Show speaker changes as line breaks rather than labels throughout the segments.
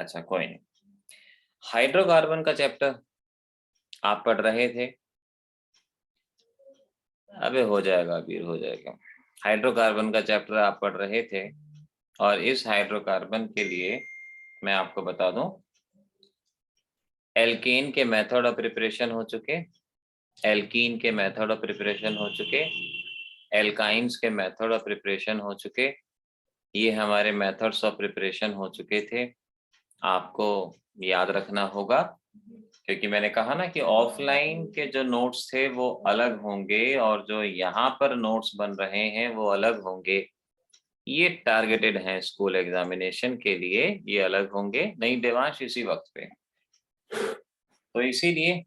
अच्छा कोई नहीं। हाइड्रोकार्बन का चैप्टर आप पढ़ रहे थे। अबे हो जाएगा वीर, हो जाएगा। हाइड्रोकार्बन का चैप्टर आप पढ़ रहे थे और इस हाइड्रोकार्बन के लिए मैं आपको बता दूं, एल्केन के मेथड ऑफ प्रिपरेशन हो चुके, एल्कीन के मेथड ऑफ प्रिपरेशन हो चुके, एल्काइंस के मेथड ऑफ प्रिपरेशन हो चुके। ये हमारे मेथड्स ऑफ प्रिपरेशन हो चुके थे। आपको याद रखना होगा, क्योंकि मैंने कहा ना कि ऑफलाइन के जो नोट्स थे वो अलग होंगे और जो यहाँ पर नोट्स बन रहे हैं वो अलग होंगे। ये टारगेटेड हैं स्कूल एग्जामिनेशन के लिए, ये अलग होंगे। नहीं देवांश, इसी वक्त पे, तो इसीलिए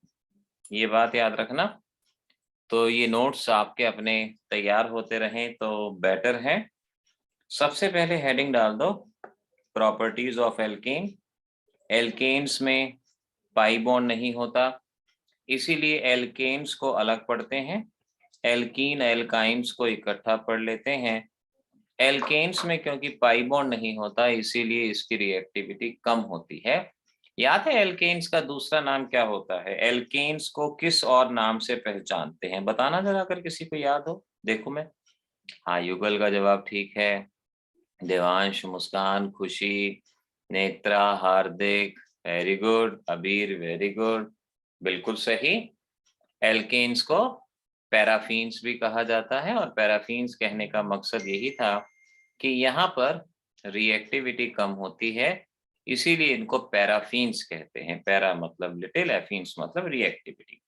ये बात याद रखना। तो ये नोट्स आपके अपने तैयार होते रहें तो बेटर है। सबसे पहले हेडिंग डाल दो, प्रॉपर्टीज ऑफ एल्केन। एल्केन्स में पाई बॉन्ड नहीं होता, इसीलिए एल्केन्स को अलग पढ़ते हैं, एल्कीन एल्काइंस को इकट्ठा पढ़ लेते हैं। एल्केन्स में क्योंकि पाई बॉन्ड नहीं होता इसीलिए इसकी रिएक्टिविटी कम होती है। याद है एल्केन्स का दूसरा नाम क्या होता है? एल्केन्स को किस और नाम से पहचानते हैं? बताना जरा, अगर किसी को याद हो। देखो मैं, हाँ युगल का जवाब ठीक है, देवांश, मुस्कान, खुशी, नेत्रा, हार्दिक, वेरी गुड, अबीर वेरी गुड, बिल्कुल सही। एल्केन्स को पैराफिन्स भी कहा जाता है और पैराफिन्स कहने का मकसद यही था कि यहाँ पर रिएक्टिविटी कम होती है, इसीलिए इनको पैराफिन्स कहते हैं। पैरा मतलब लिटिल, एफिन्स मतलब रिएक्टिविटी।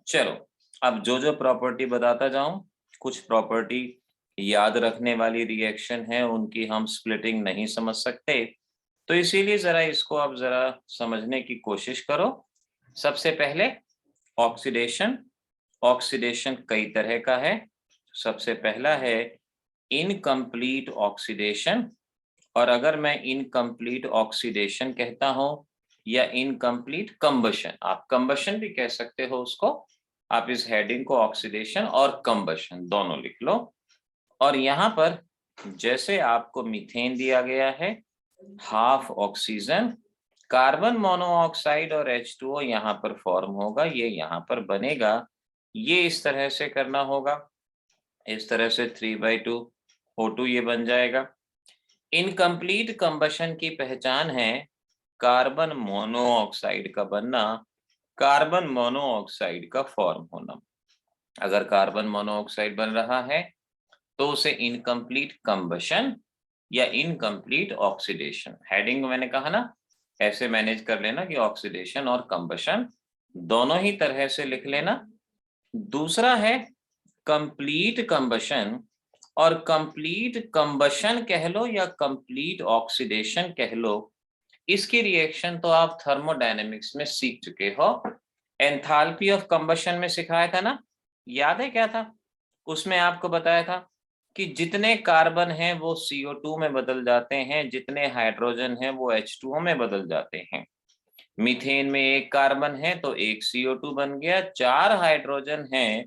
चलो, अब जो जो प्रॉपर्टी बताता जाऊं, कुछ प्रॉपर्टी याद रखने वाली रिएक्शन है, उनकी हम स्प्लिटिंग नहीं समझ सकते, तो इसीलिए जरा इसको अब जरा समझने की कोशिश करो। सबसे पहले ऑक्सीडेशन। ऑक्सीडेशन कई तरह का है। सबसे पहला है इनकम्प्लीट ऑक्सीडेशन, और अगर मैं इनकम्प्लीट ऑक्सीडेशन कहता हूं या इनकम्प्लीट कंबशन, आप कंबशन भी कह सकते हो उसको, आप इस हेडिंग को ऑक्सीडेशन और कंबशन दोनों लिख लो। और यहाँ पर जैसे आपको मीथेन दिया गया है, हाफ ऑक्सीजन, कार्बन मोनोऑक्साइड और H2O यहाँ पर फॉर्म होगा, ये यहाँ पर बनेगा। ये इस तरह से करना होगा, इस तरह से 3/2 O2 ये बन जाएगा। इनकम्प्लीट कंबशन की पहचान है कार्बन मोनोऑक्साइड का बनना, कार्बन मोनोऑक्साइड का फॉर्म होना। अगर कार्बन मोनोऑक्साइड बन रहा है तो उसे इनकम्प्लीट कंबशन या इनकम्प्लीट ऑक्सीडेशन, हेडिंग मैंने कहा ना ऐसे मैनेज कर लेना कि ऑक्सीडेशन और कंबशन दोनों ही तरह से लिख लेना। दूसरा है कंप्लीट कंबशन, और कंप्लीट कंबशन कह लो या कंप्लीट ऑक्सीडेशन कह लो, इसकी रिएक्शन तो आप थर्मोडायनेमिक्स में सीख चुके हो। एंथैल्पी ऑफ कंबशन में सिखाया था ना, याद है क्या था? उसमें आपको बताया था कि जितने कार्बन हैं वो CO2 में बदल जाते हैं, जितने हाइड्रोजन हैं वो H2O में बदल जाते हैं। मीथेन में एक कार्बन है तो एक CO2 बन गया, 4 हाइड्रोजन हैं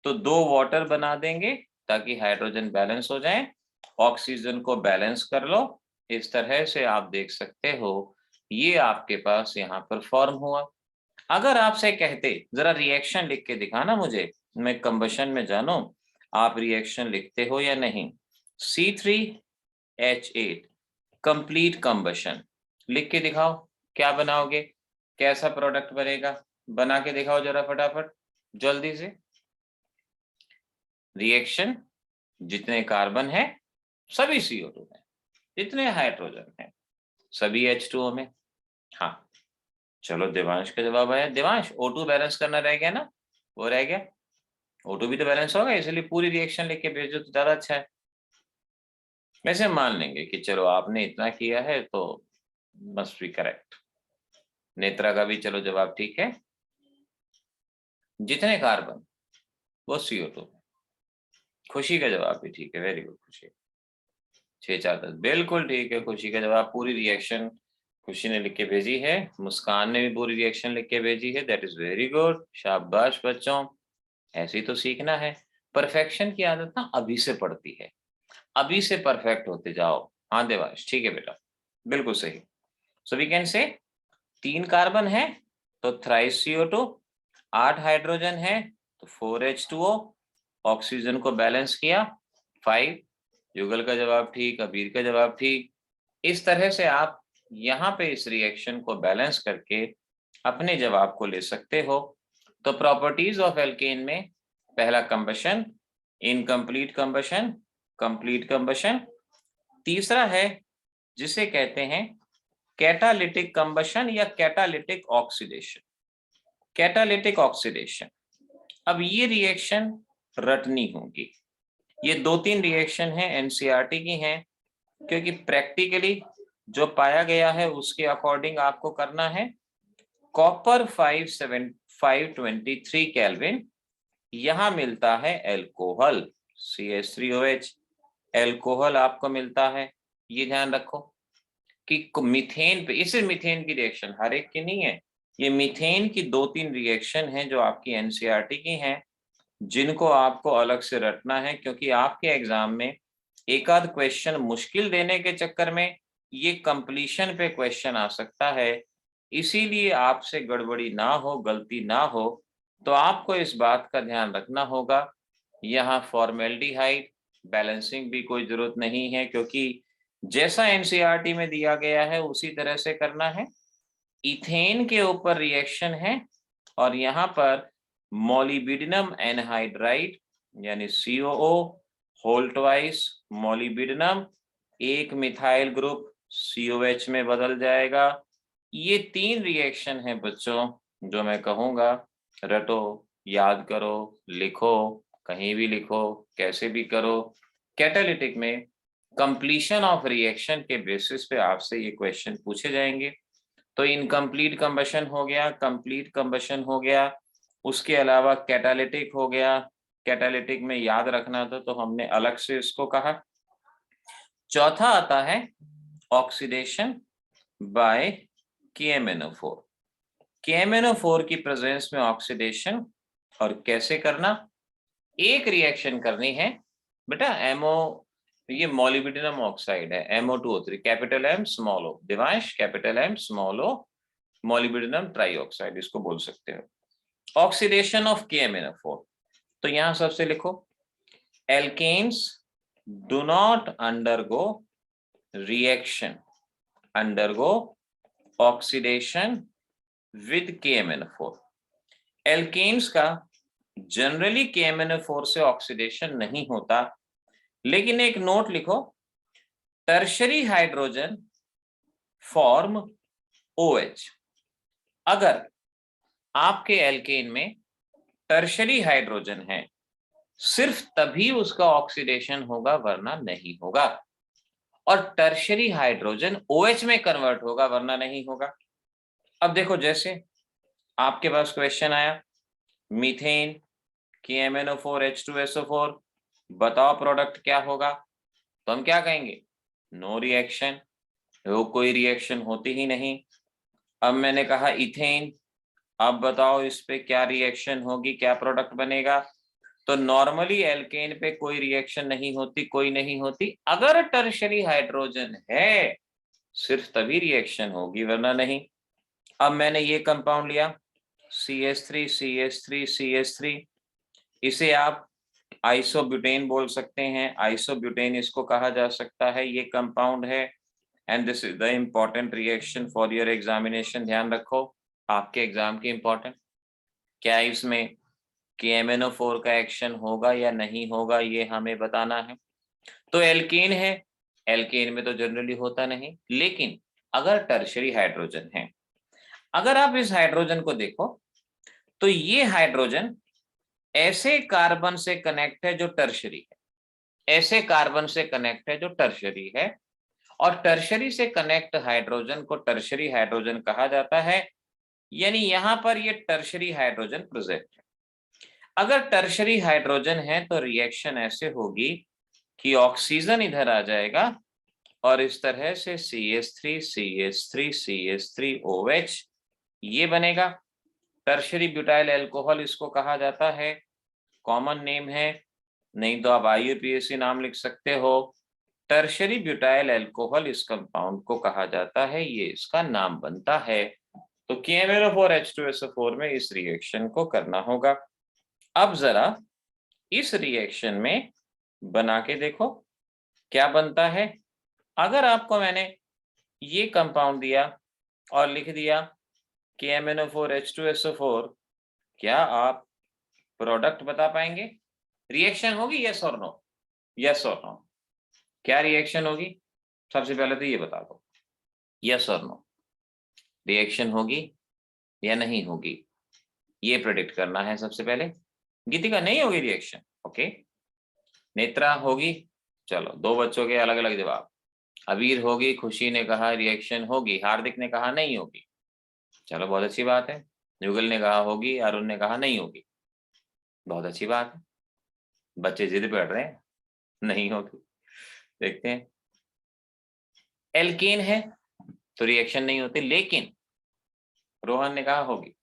तो 2 वाटर बना देंगे ताकि हाइड्रोजन बैलेंस हो जाए, ऑक्सीजन को बैलेंस कर लो। इस तरह से आप देख सकते हो, ये आपके पास यहाँ पर फॉर्म हुआ। अगर आपसे कहते जरा रिएक्शन लिख के दिखाना मुझे, मैं कंबशन में जानूं आप रिएक्शन लिखते हो या नहीं। C3H8 कंप्लीट कंबशन, लिख के दिखाओ, क्या बनाओगे, कैसा प्रोडक्ट बनेगा, बना के दिखाओ जरा फटाफट जल्दी से। रिएक्शन, जितने कार्बन है सभी CO2 में, जितने हाइड्रोजन है सभी H2O में। हाँ चलो, देवांश का जवाब आया। देवांश O2 बैलेंस करना रह गया ना, वो रह गया। O2 भी तो बैलेंस होगा, इसलिए पूरी रिएक्शन लिख के भेजो तो ज्यादा अच्छा है। वैसे मान लेंगे कि चलो आपने इतना किया है तो मस्ट बी करेक्ट। नेत्रा का भी चलो जवाब ठीक है, जितने कार्बन वो CO2। खुशी का जवाब भी ठीक है, वेरी गुड खुशी, 6-4-10 बिल्कुल ठीक है। खुशी का जवाब, पूरी रिएक्शन खुशी ने लिख के भेजी है, मुस्कान ने भी पूरी रिएक्शन लिख के भेजी है, दैट इज वेरी गुड, शाबाश बच्चों, ऐसे ही तो सीखना है। परफेक्शन की आदत ना अभी से पड़ती है, अभी से परफेक्ट होते जाओ। हाँ देवाश ठीक है बेटा, बिल्कुल सही। So we can say 3 carbon है तो थ्राइस CO2, 8 हाइड्रोजन है तो 4H2O, ऑक्सीजन को बैलेंस किया 5। युगल का जवाब ठीक, कबीर का जवाब ठीक। इस तरह से आप यहाँ पे इस रिएक्शन को बैलेंस करके अपने जवाब को ले सकते हो। तो प्रॉपर्टीज ऑफ एल्केन में पहला combustion, incomplete combustion, complete combustion. तीसरा है जिसे कहते हैं कैटालिटिक कंबशन या कैटालिटिक ऑक्सीडेशन। कैटालिटिक ऑक्सीडेशन, अब ये रिएक्शन रटनी होगी। ये 2-3 रिएक्शन है एनसीईआरटी की हैं, क्योंकि प्रैक्टिकली जो पाया गया है उसके अकॉर्डिंग आपको करना है। कॉपर 523 केल्विन, यहां मिलता है एल्कोहल CH3OH, एल्कोहल आपको मिलता है। ये ध्यान रखो कि मीथेन पे, इसे मीथेन की रिएक्शन हर एक की नहीं है, ये मीथेन की 2-3 रिएक्शन है जो आपकी एनसीईआरटी की हैं, जिनको आपको अलग से रटना है, क्योंकि आपके एग्जाम में एक आध क्वेश्चन मुश्किल देने के चक्कर में ये कंप्लीशन पे क्वेश्चन आ सकता है। इसीलिए आपसे गड़बड़ी ना हो, गलती ना हो, तो आपको इस बात का ध्यान रखना होगा। यहाँ फॉर्मेल्डिहाइड बैलेंसिंग भी कोई जरूरत नहीं है, क्योंकि जैसा एनसीईआरटी में दिया गया है उसी तरह से करना है। इथेन के ऊपर रिएक्शन है और यहाँ पर मोलिब्डेनम एनहाइड्राइड यानी COO होल ट्वाइस मोलिब्डेनम, एक मिथाइल ग्रुप COH में बदल जाएगा। ये 3 रिएक्शन है बच्चों, जो मैं कहूँगा रटो, याद करो, लिखो, कहीं भी लिखो, कैसे भी करो। कैटालिटिक में कंप्लीशन ऑफ रिएक्शन के बेसिस पे आपसे ये क्वेश्चन पूछे जाएंगे। तो इनकम्प्लीट कंबशन हो गया, कंप्लीट कंबशन हो गया, उसके अलावा कैटालिटिक हो गया। कैटालिटिक में याद रखना था तो हमने अलग से इसको कहा। चौथा आता है ऑक्सीडेशन बाय KMnO4। KMnO4 की प्रेजेंस में ऑक्सीडेशन, और कैसे करना, एक रिएक्शन करनी है बेटा। ये मोलिब्डेनम ऑक्साइड है MO2O3, capital M small o, Divansh capital M small o, molybdenum trioxide इसको बोल सकते हो। ऑक्सीडेशन ऑफ KMnO4, तो यहां सबसे लिखो alkenes do not undergo reaction, undergo oxidation with KMnO4। Alkenes का जनरली KMnO4 से ऑक्सीडेशन नहीं होता, लेकिन एक नोट लिखो, टर्शरी हाइड्रोजन फॉर्म OH। अगर आपके एल्केन में टर्शरी हाइड्रोजन है सिर्फ तभी उसका ऑक्सीडेशन होगा, वरना नहीं होगा। और टर्शरी हाइड्रोजन OH में कन्वर्ट होगा, वरना नहीं होगा। अब देखो, जैसे आपके पास क्वेश्चन आया मीथेन KMnO4 H2SO4, बताओ प्रोडक्ट क्या होगा, तो हम क्या कहेंगे, नो रिएक्शन, वो कोई रिएक्शन होती ही नहीं। अब मैंने कहा इथेन, अब बताओ इस पे क्या रिएक्शन होगी, क्या प्रोडक्ट बनेगा, तो नॉर्मली एल्केन पे कोई रिएक्शन नहीं होती, कोई नहीं होती। अगर टर्शरी हाइड्रोजन है सिर्फ तभी रिएक्शन होगी, वरना नहीं। अब मैंने ये कंपाउंड लिया CH3 CH3 CH3, इसे आप आइसोब्यूटेन बोल सकते हैं, आइसोब्यूटेन इसको कहा जा सकता है, ये कंपाउंड है। And this is the important reaction for your examination. ध्यान रखो, आपके एग्जाम की इम्पोर्टेंट, क्या इसमें KMnO4 का एक्शन होगा या नहीं होगा, ये हमें बताना है। तो एल्केन है, एल्केन में तो जनरली होता नहीं, लेकिन अगर टर्शरी हाइड्रोजन है, अगर आप इस हाइड्रोजन को देखो तो ये हाइड्रोजन ऐसे कार्बन से कनेक्ट है जो टर्शरी है, ऐसे कार्बन से कनेक्ट है जो टर्शरी है, और टर्शरी से कनेक्ट हाइड्रोजन को टर्शरी हाइड्रोजन कहा जाता है। यानी यहां पर ये टर्शरी हाइड्रोजन प्रेजेंट है। अगर टर्शरी हाइड्रोजन है तो रिएक्शन ऐसे होगी कि ऑक्सीजन इधर आ जाएगा और इस तरह से CH3 CH3 CH3OH ये बनेगा। टर्शरी ब्यूटाइल अल्कोहल इसको कहा जाता है, कॉमन नेम है, नहीं तो आप IUPAC नाम लिख सकते हो, टर्शरी ब्यूटाइल अल्कोहल इस कंपाउंड को कहा जाता है, ये इसका नाम बनता है। तो KMnO4H2SO4 में इस रिएक्शन को करना होगा। अब जरा इस रिएक्शन में बना के देखो क्या बनता है। अगर आपको मैंने ये कंपाउंड दिया और लिख दिया KMnO4H2SO4, क्या आप प्रोडक्ट बता पाएंगे? रिएक्शन होगी यस और नो? यस और नो? क्या रिएक्शन होगी? सबसे पहले तो ये बता दो, यस और नो, रिएक्शन होगी या नहीं होगी, ये प्रेडिक्ट करना है सबसे पहले। गीतिका नहीं होगी रिएक्शन, ओके। नेत्रा होगी, चलो दो बच्चों के अलग अलग जवाब। अबीर होगी, खुशी ने कहा रिएक्शन होगी, हार्दिक ने कहा नहीं होगी, चलो बहुत अच्छी बात है। जुगल ने कहा होगी, अरुण ने कहा नहीं होगी, बहुत अच्छी बात है। बच्चे जिद पड़ रहे हैं, नहीं होगी। देखते हैं, एल्केन है तो रिएक्शन नहीं होती, लेकिन रोहन ने कहा होगी।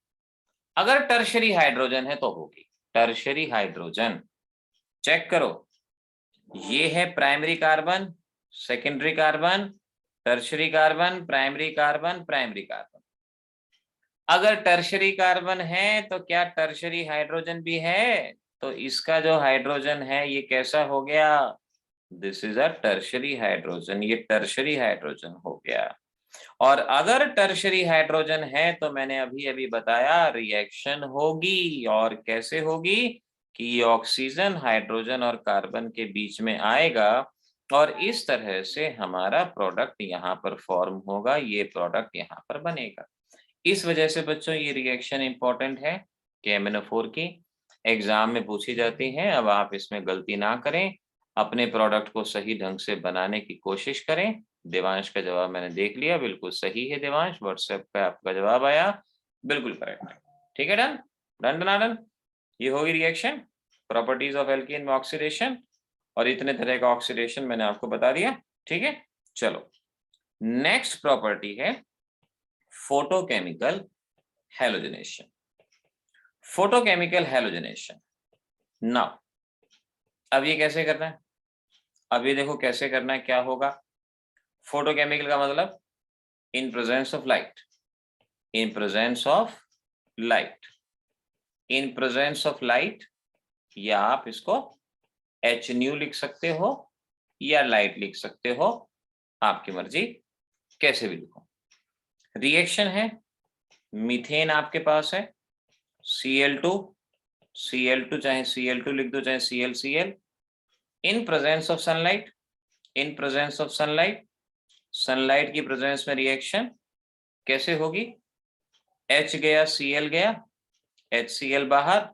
अगर टर्शरी हाइड्रोजन है तो होगी। टर्शरी हाइड्रोजन चेक करो, ये है primary carbon, secondary carbon, tertiary carbon, primary carbon, primary carbon. अगर टर्शरी कार्बन है तो क्या टर्शरी हाइड्रोजन भी है? तो इसका जो हाइड्रोजन है ये कैसा हो गया? This is a tertiary hydrogen, ये टर्शरी हाइड्रोजन हो गया। और अगर टर्शरी हाइड्रोजन है तो मैंने अभी अभी बताया रिएक्शन होगी। और कैसे होगी कि ऑक्सीजन हाइड्रोजन और कार्बन के बीच में आएगा और इस तरह से हमारा प्रोडक्ट यहाँ पर फॉर्म होगा, ये प्रोडक्ट यहाँ पर बनेगा। इस वजह से बच्चों ये रिएक्शन इंपॉर्टेंट है, KMnO4 की एग्जाम में पूछी जाती है। अब आप इसमें गलती ना करें, अपने प्रोडक्ट को सही ढंग से बनाने की कोशिश करें। देवांश का जवाब मैंने देख लिया, बिल्कुल सही है देवांश, व्हाट्सएप पे आपका जवाब आया, बिल्कुल करेक्ट है। ठीक है, डन डन डन डन। ये होगी रिएक्शन, प्रॉपर्टीज ऑफ एल्कीन में ऑक्सीडेशन, और इतने तरह का ऑक्सीडेशन मैंने आपको बता दिया। ठीक है, चलो नेक्स्ट प्रॉपर्टी है photochemical halogenation. Photochemical halogenation, now अब ये कैसे करना है? अब ये देखो कैसे करना है, क्या होगा। फोटोकेमिकल का मतलब इन presence of light, in presence of light, in presence of light, या आप इसको एच न्यू लिख सकते हो या लाइट लिख सकते हो, आपकी मर्जी, कैसे भी लिखो। रिएक्शन है, मीथेन आपके पास है, Cl2, Cl2 चाहे Cl2 लिख दो चाहे ClCl, in presence of sunlight, in presence of sunlight, sunlight की प्रेजेंस में रिएक्शन कैसे होगी? H गया, Cl गया, HCl बाहर,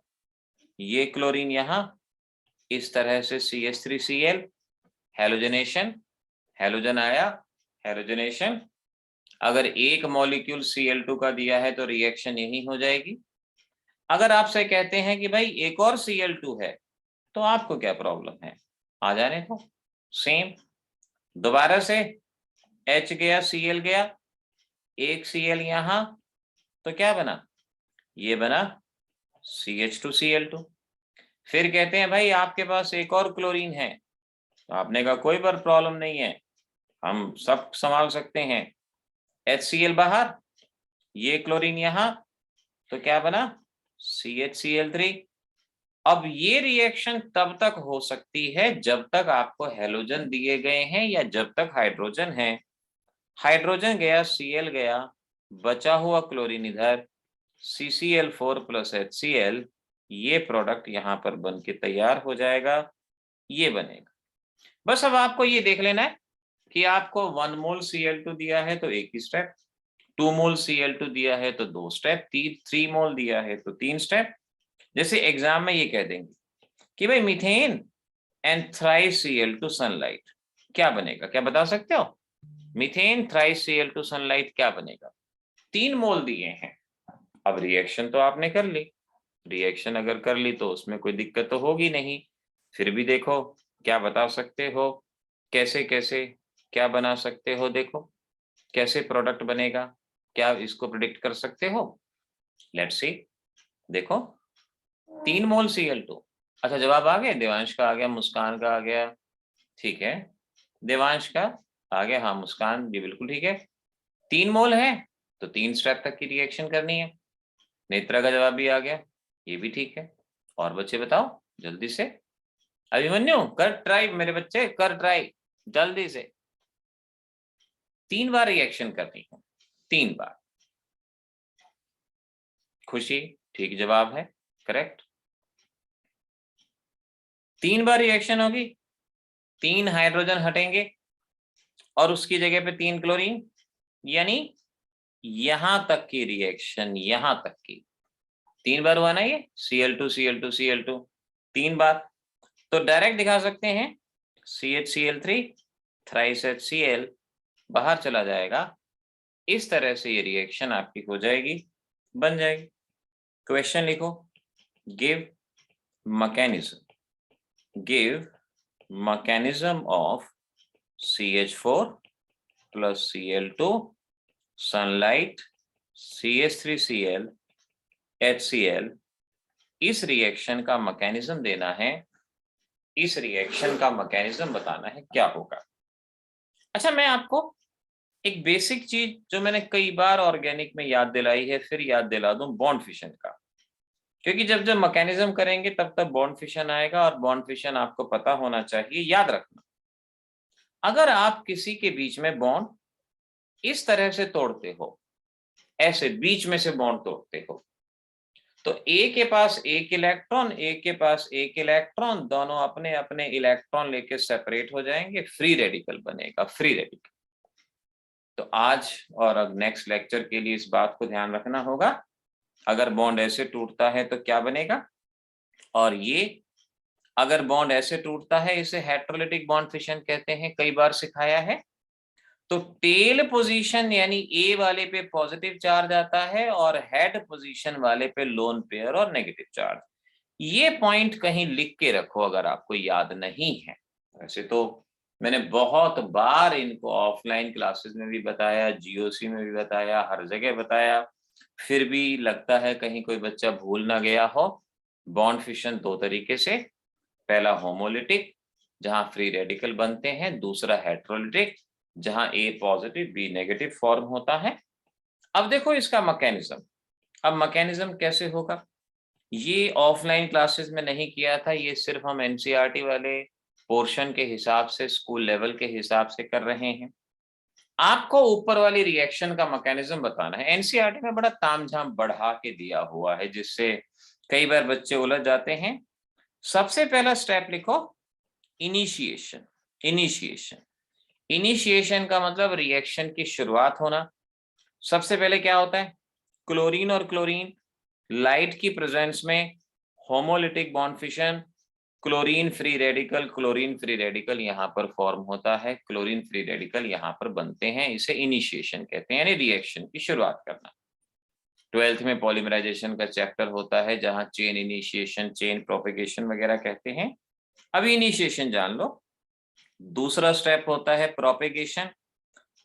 ये क्लोरीन यहां, इस तरह से CH3Cl, हैलोजनेशन, हैलोजन आया, हैलोजनेशन। अगर एक मॉलिक्यूल Cl2 का दिया है तो रिएक्शन यही हो जाएगी। अगर आपसे कहते हैं कि भाई एक और Cl2 है तो आपको क्या प्रॉब्लम है, आ जाने को, सेम दोबारा से H गया, Cl गया, एक Cl यहां, तो क्या बना? ये बना CH2Cl2। फिर कहते हैं भाई आपके पास एक और क्लोरीन है, तो आपने कहा कोई पर प्रॉब्लम नहीं है, हम सब संभाल सकते हैं। HCl बाहर, ये क्लोरीन यहां, तो क्या बना? CHCl3। अब ये रिएक्शन तब तक हो सकती है जब तक आपको हैलोजन दिए गए हैं या जब तक हाइड्रोजन है। हाइड्रोजन गया, Cl गया, बचा हुआ क्लोरीन इधर, CCl4 + HCl, ये प्रोडक्ट यहां पर बन के तैयार हो जाएगा, ये बनेगा। बस अब आपको ये देख लेना है कि आपको 1 मोल Cl2 दिया है तो एक ही स्टेप, 2 मोल Cl2 दिया है तो 2 स्टेप, 3 मोल दिया है तो 3 स्टेप। जैसे एग्जाम में ये कह देंगे कि भाई methane and thrice Cl2 sunlight क्या बनेगा, क्या बता सकते हो? मीथेन थ्राइस Cl2 सनलाइट क्या बनेगा? 3 मोल दिए हैं। अब रिएक्शन तो आपने कर ली, रिएक्शन अगर कर ली तो उसमें कोई दिक्कत तो होगी नहीं। फिर भी देखो क्या बता सकते हो, कैसे कैसे क्या बना सकते हो, देखो कैसे प्रोडक्ट बनेगा, क्या इसको प्रिडिक्ट कर सकते हो? लेट्स सी, देखो 3 मोल Cl2। अच्छा जवाब आ गया, देवांश का आ गया, मुस्कान का आ गया, ठीक है। देवांश का आ गया, हाँ मुस्कान जी बिल्कुल ठीक है। 3 मोल है तो 3 स्टेप तक की रिएक्शन करनी है। नेत्रा का जवाब भी आ गया, ये भी ठीक है। और बच्चे बताओ जल्दी से। अभिमन्यु कर ट्राई, मेरे बच्चे कर ट्राई जल्दी से। 3 बार रिएक्शन करनी है, 3 बार। खुशी ठीक जवाब है, करेक्ट। 3 बार रिएक्शन होगी, 3 हाइड्रोजन हटेंगे और उसकी जगह पे 3 क्लोरीन, यानी यहां तक की रिएक्शन, यहां तक की 3 बार हुआ ना ये, Cl2 Cl2 Cl2 3 बार। तो डायरेक्ट दिखा सकते हैं CHCl3 थ्राइस HCl बाहर चला जाएगा। इस तरह से ये रिएक्शन आपकी हो जाएगी, बन जाएगी। क्वेश्चन लिखो, give mechanism of CH4 plus Cl2 sunlight CH3Cl HCl। इस रिएक्शन का मैकेनिज्म देना है, इस रिएक्शन का मैकेनिज्म बताना है क्या होगा। अच्छा, मैं आपको एक बेसिक चीज जो मैंने कई बार ऑर्गेनिक में याद दिलाई है, फिर याद दिला दूं, बॉन्ड फिशन का। क्योंकि जब जब मैकेनिज्म करेंगे तब तब बॉन्ड फिशन आएगा, और बॉन्ड फिशन आपको पता होना चाहिए। याद रखना, अगर आप किसी के बीच में बॉन्ड इस तरह से तोड़ते हो, ऐसे बीच में से बॉन्ड तोड़ते हो, तो ए के पास एक इलेक्ट्रॉन, ए के पास एक इलेक्ट्रॉन, दोनों अपने अपने इलेक्ट्रॉन लेके सेपरेट हो जाएंगे, फ्री रेडिकल बनेगा, फ्री रेडिकल। तो आज और अब नेक्स्ट लेक्चर के लिए इस बात को ध्यान रखना होगा, अगर बॉन्ड ऐसे टूटता है तो क्या बनेगा, और ये अगर बॉन्ड ऐसे टूटता है इसे हेटेरोलिटिक बॉन्ड फिशन कहते हैं, कई बार सिखाया है। तो टेल पोजीशन यानी ए वाले पे पॉजिटिव चार्ज आता है और हेड पोजीशन वाले पे लोन पेयर और नेगेटिव चार्ज। ये पॉइंट कहीं लिख के रखो अगर आपको याद नहीं है। वैसे तो मैंने बहुत बार इनको ऑफलाइन क्लासेस में भी बताया, जीओसी में भी बताया, हर जगह बताया, फिर भी लगता है कहीं कोई बच्चा भूल ना गया हो। बॉन्ड फिशन 2 तरीके से, पहला होमोलिटिक जहां फ्री रेडिकल बनते हैं, दूसरा हेटेरोलिटिक जहां ए पॉजिटिव बी नेगेटिव फॉर्म होता है। अब देखो इसका मैकेनिज्म, अब मैकेनिज्म कैसे होगा, ये ऑफलाइन क्लासेस में नहीं किया था, ये सिर्फ हम एनसीईआरटी वाले पोर्शन के हिसाब से, स्कूल लेवल के हिसाब से कर रहे हैं। आपको ऊपर वाली रिएक्शन का मैकेनिज्म बताना है। एनसीईआरटी में बड़ा तामझाम बढ़ा के दिया हुआ है, जिससे कई बार बच्चे उलझ जाते हैं। सबसे पहला स्टेप लिखो, इनिशिएशन। इनिशिएशन, इनिशिएशन का मतलब रिएक्शन की शुरुआत होना। सबसे पहले क्या होता है, क्लोरीन और क्लोरीन लाइट की प्रेजेंस में homolytic bond fission, chlorine free radical, chlorine free radical यहाँ पर फॉर्म होता है, क्लोरीन फ्री रेडिकल यहाँ पर बनते हैं, इसे इनिशिएशन कहते हैं, यानी रिएक्शन की शुरुआत करना। 12th में पॉलीमराइजेशन का चैप्टर होता है जहां चेन इनिशिएशन, चेन प्रोपेगेशन वगैरह कहते हैं। अभी इनिशिएशन जान लो। दूसरा स्टेप होता है प्रोपेगेशन।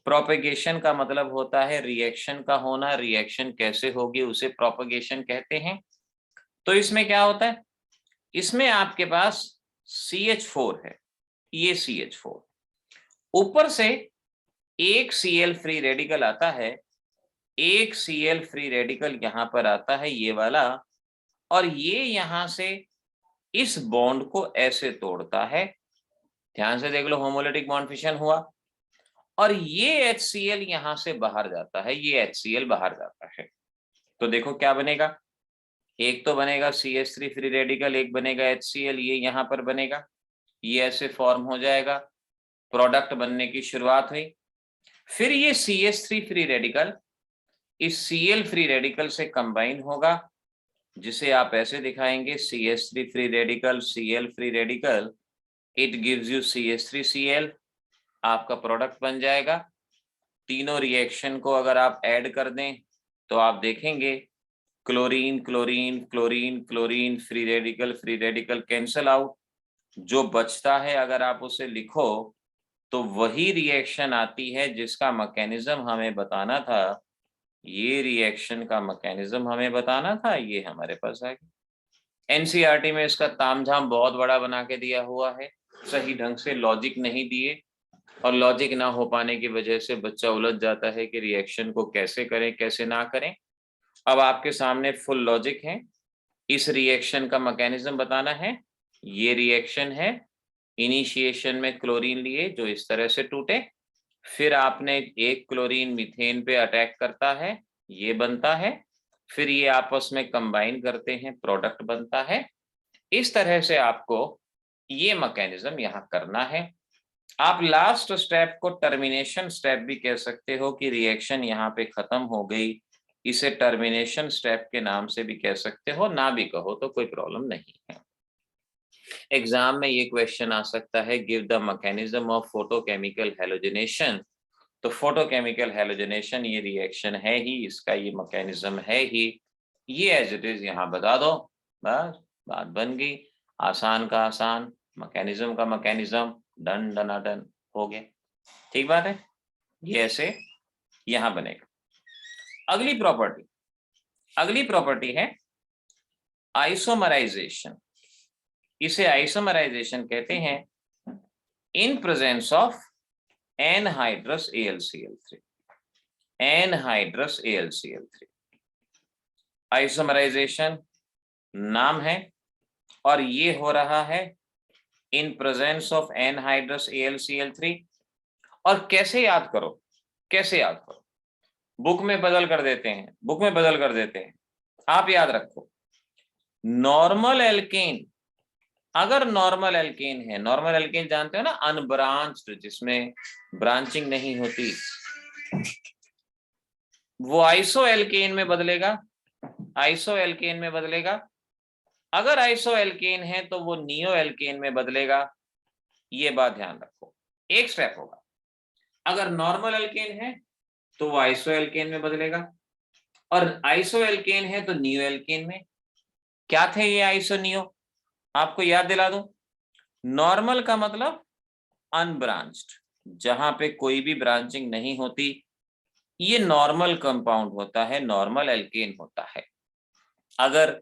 प्रोपेगेशन का मतलब होता है रिएक्शन का होना, रिएक्शन कैसे होगी उसे प्रोपेगेशन कहते हैं। तो इसमें क्या होता है, इसमें आपके पास CH4 है, ये CH4, ऊपर से एक Cl फ्री रेडिकल आता है, एक Cl फ्री रेडिकल यहां पर आता है, ये वाला, और ये यहां से इस बॉन्ड को ऐसे तोड़ता है। ध्यान से देख लो, होमोलिटिक बॉन्ड फिशन हुआ, और ये HCl यहां से बाहर जाता है, ये HCl बाहर जाता है। तो देखो क्या बनेगा, एक तो बनेगा CH3 फ्री रेडिकल, एक बनेगा HCl, ये यहां पर बनेगा, ये ऐसे फॉर्म हो जाएगा, प्रोडक्ट बनने की शुरुआत हुई। फिर ये CH3 फ्री रेडिकल इस Cl फ्री रेडिकल से कंबाइन होगा, जिसे आप ऐसे दिखाएंगे, CH3 free radical Cl free radical, it gives you CH3Cl, आपका प्रोडक्ट बन जाएगा। तीनों रिएक्शन को अगर आप ऐड कर दें तो आप देखेंगे chlorine chlorine chlorine chlorine, free radical cancel out, जो बचता है अगर आप उसे लिखो तो वही रिएक्शन आती है जिसका मैकेनिज्म हमें बताना था। ये रिएक्शन का मैकेनिज्म हमें बताना था, ये हमारे पास आ गया। एनसीईआरटी में इसका तामझाम बहुत बड़ा बना के दिया हुआ है, सही ढंग से लॉजिक नहीं दिए, और लॉजिक ना हो पाने की वजह से बच्चा उलझ जाता है कि रिएक्शन को कैसे करें कैसे ना करें। अब आपके सामने फुल लॉजिक है, इस रिएक्शन का मैकेनिज्म बताना है। ये रिएक्शन है, इनिशिएशन में क्लोरीन लिए जो इस तरह से टूटे, फिर आपने एक क्लोरीन मीथेन पे अटैक करता है, ये बनता है, फिर ये आपस में कंबाइन करते हैं, प्रोडक्ट बनता है। इस तरह से आपको ये मैकेनिज्म यहाँ करना है। आप लास्ट स्टेप को टर्मिनेशन स्टेप भी कह सकते हो कि रिएक्शन यहाँ पे खत्म हो गई, इसे टर्मिनेशन स्टेप के नाम से भी कह सकते हो, ना भी कहो तो कोई प्रॉब्लम नहीं है। एग्जाम में ये क्वेश्चन आ सकता है, give the mechanism of photochemical halogenation. तो फोटोकेमिकल हैलोजनेशन ये रिएक्शन है ही, इसका ये मैकेनिज्म है ही, ये एज इट इज यहाँ बता दो, बस बात बन गई। आसान का आसान, मैकेनिज्म का मैकेनिज्म, डन डना डन हो गया। ठीक बात है, ये ऐसे यहाँ बनेगा। अगली प्रॉपर्टी है आइसोमराइजेशन। इसे आइसोमराइजेशन कहते हैं in presence of anhydrous AlCl3। Anhydrous AlCl3 isomerization नाम है, और ये हो रहा है इन प्रेजेंस ऑफ एनहाइड्रस AlCl3। और कैसे याद करो, कैसे याद करो, बुक में बदल कर देते हैं। आप याद रखो, नॉर्मल एल्केन, अगर नॉर्मल एल्केन है, नॉर्मल एल्केन जानते हो ना, अनब्रांच्ड, जिसमें ब्रांचिंग नहीं होती, वो आइसो एल्केन में बदलेगा, आइसो एल्केन में बदलेगा। अगर आइसो एल्केन है तो वो नियो एल्केन में बदलेगा। ये बात ध्यान रखो, एक स्टेप होगा। अगर नॉर्मल एल्केन है तो वो आइसो एल्केन में बदलेगा, और आइसो एल्केन है तो नियो एल्केन में। क्या थे ये आइसो नियो, आपको याद दिला दूं। नॉर्मल का मतलब अनब्रांच्ड, जहां पे कोई भी ब्रांचिंग नहीं होती, ये नॉर्मल कंपाउंड होता है, नॉर्मल एल्केन होता है। अगर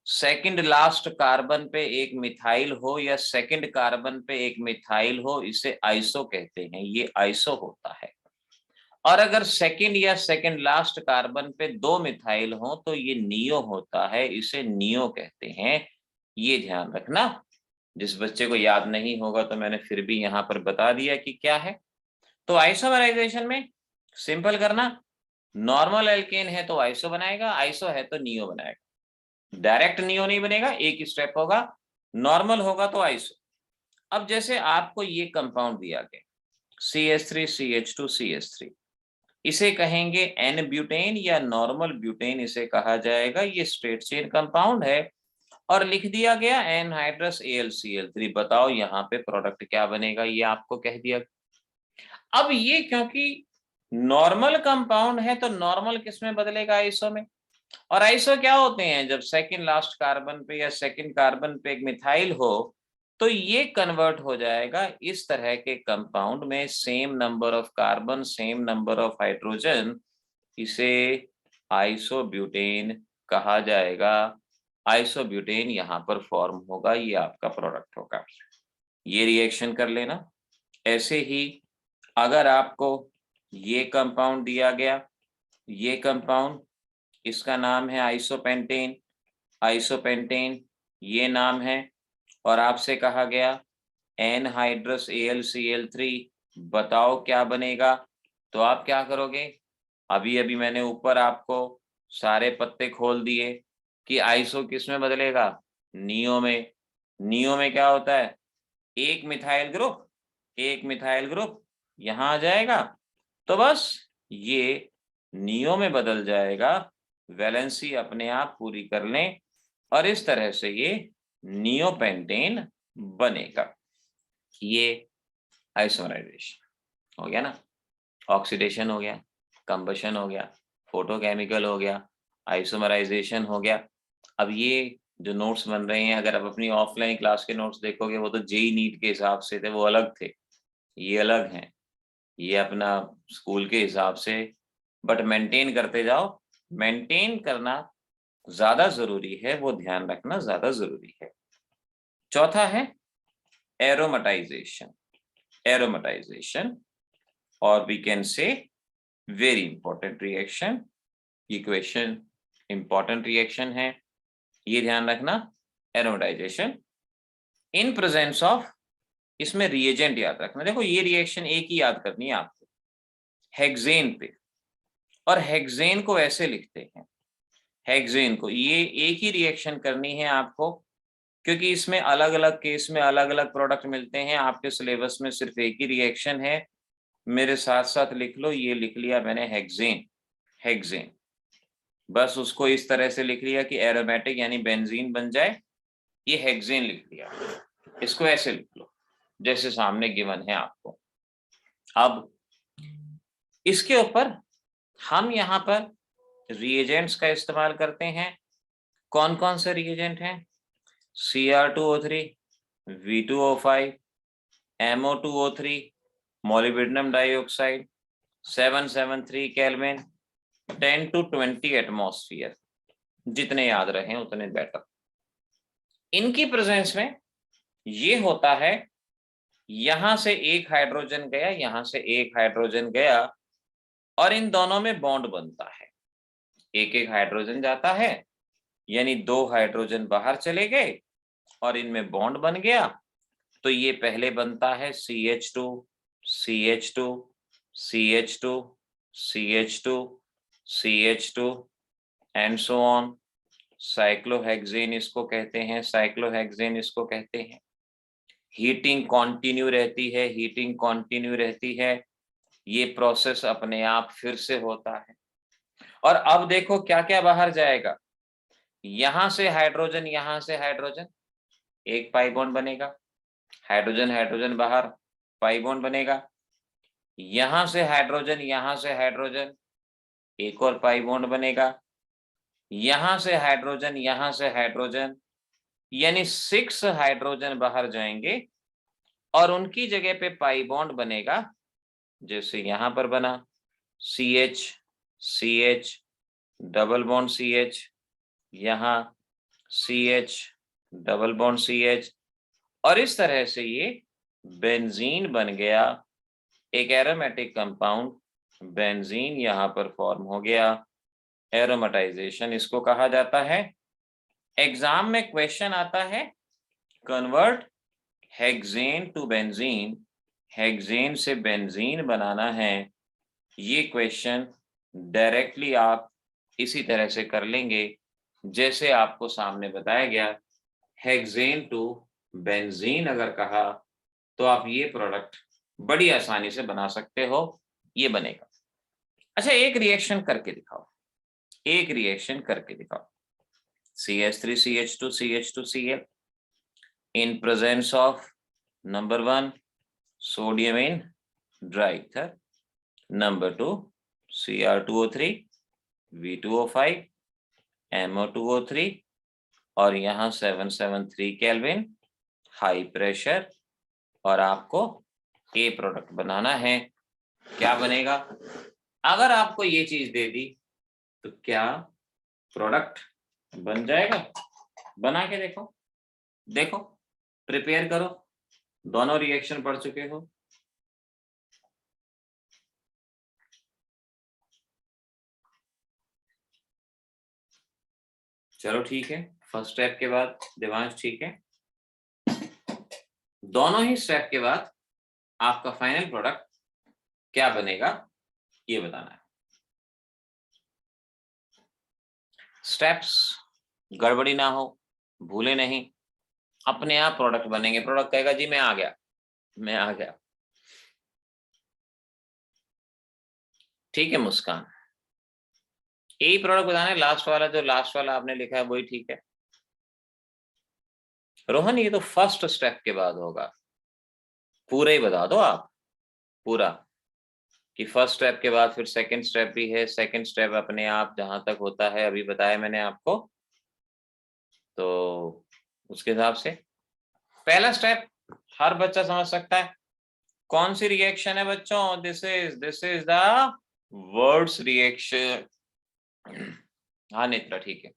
सेकंड लास्ट कार्बन पे एक मिथाइल हो या सेकंड कार्बन पे एक मिथाइल हो, इसे आइसो कहते हैं, ये आइसो होता है। और अगर सेकंड या सेकंड लास्ट कार्बन पे दो मिथाइल हो तो ये नियो होता है, इसे नियो कहते हैं। ये ध्यान रखना। जिस बच्चे को याद नहीं होगा तो मैंने फिर भी यहाँ पर बता दिया कि क्या है। तो आइसोमराइजेशन में सिंपल करना, नॉर्मल एल्केन है तो आइसो बनाएगा, आइसो है तो नियो बनाएगा। डायरेक्ट नियो नहीं बनेगा, एक ही स्टेप होगा, नॉर्मल होगा तो आइसो। अब जैसे आपको ये कंपाउंड दिया गया CH3CH2CH3, इसे कहेंगे एन ब्यूटेन या नॉर्मल ब्यूटेन इसे कहा जाएगा। ये स्ट्रेट चेन कंपाउंड है, और लिख दिया गया एनहाइड्रस AlCl3। बताओ यहाँ पे प्रोडक्ट क्या बनेगा, ये आपको कह दिया। अब ये क्योंकि नॉर्मल कंपाउंड है तो नॉर्मल किस में बदलेगा, आइसो में। और आइसो क्या होते हैं, जब सेकंड लास्ट कार्बन पे या सेकंड कार्बन पे एक मिथाइल हो तो ये कन्वर्ट हो जाएगा इस तरह के कंपाउंड में, same number of carbon same number of hydrogen, इसे आइसोब्यूटेन कहा जाएगा। आइसोब्यूटेन यहाँ पर फॉर्म होगा, ये आपका प्रोडक्ट होगा। ये रिएक्शन कर लेना। ऐसे ही अगर आपको ये कंपाउंड दिया गया, ये कंपाउंड, इसका नाम है आइसोपेंटेन, आइसोपेंटेन ये नाम है, और आपसे कहा गया एनहाइड्रस AlCl3, बताओ क्या बनेगा। तो आप क्या करोगे, अभी अभी मैंने ऊपर आपको सारे पत्ते खोल दिए कि आइसो किस में बदलेगा, नियो में। नियो में क्या होता है, एक मिथाइल ग्रुप, एक मिथाइल ग्रुप यहाँ आ जाएगा, तो बस ये नियो में बदल जाएगा, वैलेंसी अपने आप पूरी कर लें, और इस तरह से ये नियोपेंटेन बनेगा। ये आइसोमराइजेशन हो गया ना, ऑक्सीडेशन हो गया, कंबशन हो गया, फोटोकेमिकल हो गया, आइसोमराइजेशन हो गया। अब ये जो नोट्स बन रहे हैं, अगर आप अपनी ऑफलाइन क्लास के नोट्स देखोगे वो तो जेई नीट के हिसाब से थे, वो अलग थे, ये अलग हैं, ये अपना स्कूल के हिसाब से। बट मेंटेन करते जाओ, मेंटेन करना ज्यादा जरूरी है, वो ध्यान रखना ज्यादा जरूरी है। चौथा है aromatisation. aromatization, or we can say very important reaction. ये क्वेश्चन इंपॉर्टेंट रिएक्शन है, ये ध्यान रखना, एरोमेटाइजेशन इन प्रेजेंस ऑफ, इसमें रिएजेंट याद रखना। देखो ये रिएक्शन एक ही याद करनी है आपको, हेक्सेन पे, और हेक्सेन को ऐसे लिखते हैं, हेक्सेन को, ये एक ही रिएक्शन करनी है आपको, क्योंकि इसमें अलग अलग केस में अलग अलग प्रोडक्ट मिलते हैं। आपके सिलेबस में सिर्फ एक ही रिएक्शन है, मेरे साथ साथ लिख लो, ये लिख लिया मैंने हेक्सेन, हेक्सेन, बस उसको इस तरह से लिख लिया कि एरोमेटिक यानी बेंजीन बन जाए, ये हेक्सेन लिख लिया। इसको ऐसे लिख लो जैसे सामने गिवन है आपको। अब इसके ऊपर हम यहाँ पर रिएजेंट्स का इस्तेमाल करते हैं। कौन कौन से रिएजेंट हैं? Cr2O3, V2O5, MO2O3, molybdenum dioxide, 773 kelvin, 10 to 20 atmosphere, जितने याद रहे उतने बेटर। इनकी प्रेजेंस में ये होता है, यहां से एक हाइड्रोजन गया, यहां से एक हाइड्रोजन गया, और इन दोनों में बॉन्ड बनता है। एक एक हाइड्रोजन जाता है, यानी 2 हाइड्रोजन बाहर चले गए और इनमें बॉन्ड बन गया। तो ये पहले बनता है CH2, CH2, CH2, CH2, CH2 and so on. Cyclohexane इसको कहते हैं, साइक्लोहेक्सेन इसको कहते हैं। हीटिंग कंटिन्यू रहती है, हीटिंग कंटिन्यू रहती है, ये प्रोसेस अपने आप फिर से होता है। और अब देखो क्या क्या बाहर जाएगा, यहां से हाइड्रोजन, यहां से हाइड्रोजन, एक पाई बॉन्ड बनेगा, हाइड्रोजन हाइड्रोजन बाहर, पाई बॉन्ड बनेगा। यहां से हाइड्रोजन, यहां से हाइड्रोजन, एक और पाई बॉन्ड बनेगा। यहां से हाइड्रोजन, यहां से हाइड्रोजन, यानी 6 हाइड्रोजन बाहर जाएंगे और उनकी जगह पे पाई बॉन्ड बनेगा, जैसे यहां पर बना CH, CH, double bond CH, यहां CH, डबल बॉन्ड CH, और इस तरह से ये बेंजीन बन गया, एक एरोमेटिक कंपाउंड बेंजीन यहां पर फॉर्म हो गया। एरोमेटाइजेशन इसको कहा जाता है। एग्जाम में क्वेश्चन आता है, convert hexane to benzene, hexane से बेंजीन बनाना है। ये क्वेश्चन डायरेक्टली आप इसी तरह से कर लेंगे जैसे आपको सामने बताया गया। हेक्सेन टू बेंजीन अगर कहा तो आप ये प्रोडक्ट बड़ी आसानी से बना सकते हो, ये बनेगा। अच्छा, एक रिएक्शन करके दिखाओ, एक रिएक्शन करके दिखाओ। CH3CH2CH2Cl in presence of number 1 sodium in dry ether, number 2 Cr2O3, V2O5, MO2O3, और यहाँ 773 केल्विन, हाई प्रेशर, और आपको ए प्रोडक्ट बनाना है। क्या बनेगा? अगर आपको ये चीज दे दी तो क्या प्रोडक्ट बन जाएगा? बना के देखो, देखो, प्रिपेयर करो, दोनों रिएक्शन पढ़ चुके हो। चलो ठीक है, फर्स्ट स्टेप के बाद देवांश, ठीक है, दोनों ही स्टेप के बाद आपका फाइनल प्रोडक्ट क्या बनेगा ये बताना है। स्टेप्स गड़बड़ी ना हो, भूले नहीं, अपने आप प्रोडक्ट बनेंगे। प्रोडक्ट कहेगा जी मैं आ गया, मैं आ गया। ठीक है मुस्कान, यही प्रोडक्ट बताना है। लास्ट वाला, जो लास्ट वाला आपने लिखा है वही ठीक है। रोहन ये तो फर्स्ट स्टेप के बाद होगा, पूरा ही बता दो आप, पूरा, कि फर्स्ट स्टेप के बाद फिर सेकंड स्टेप भी है। सेकंड स्टेप अपने आप जहां तक होता है अभी बताया मैंने आपको, तो उसके हिसाब से पहला स्टेप हर बच्चा समझ सकता है। कौन सी रिएक्शन है बच्चों? This is the words reaction. हाँ नेत्रा ठीक है,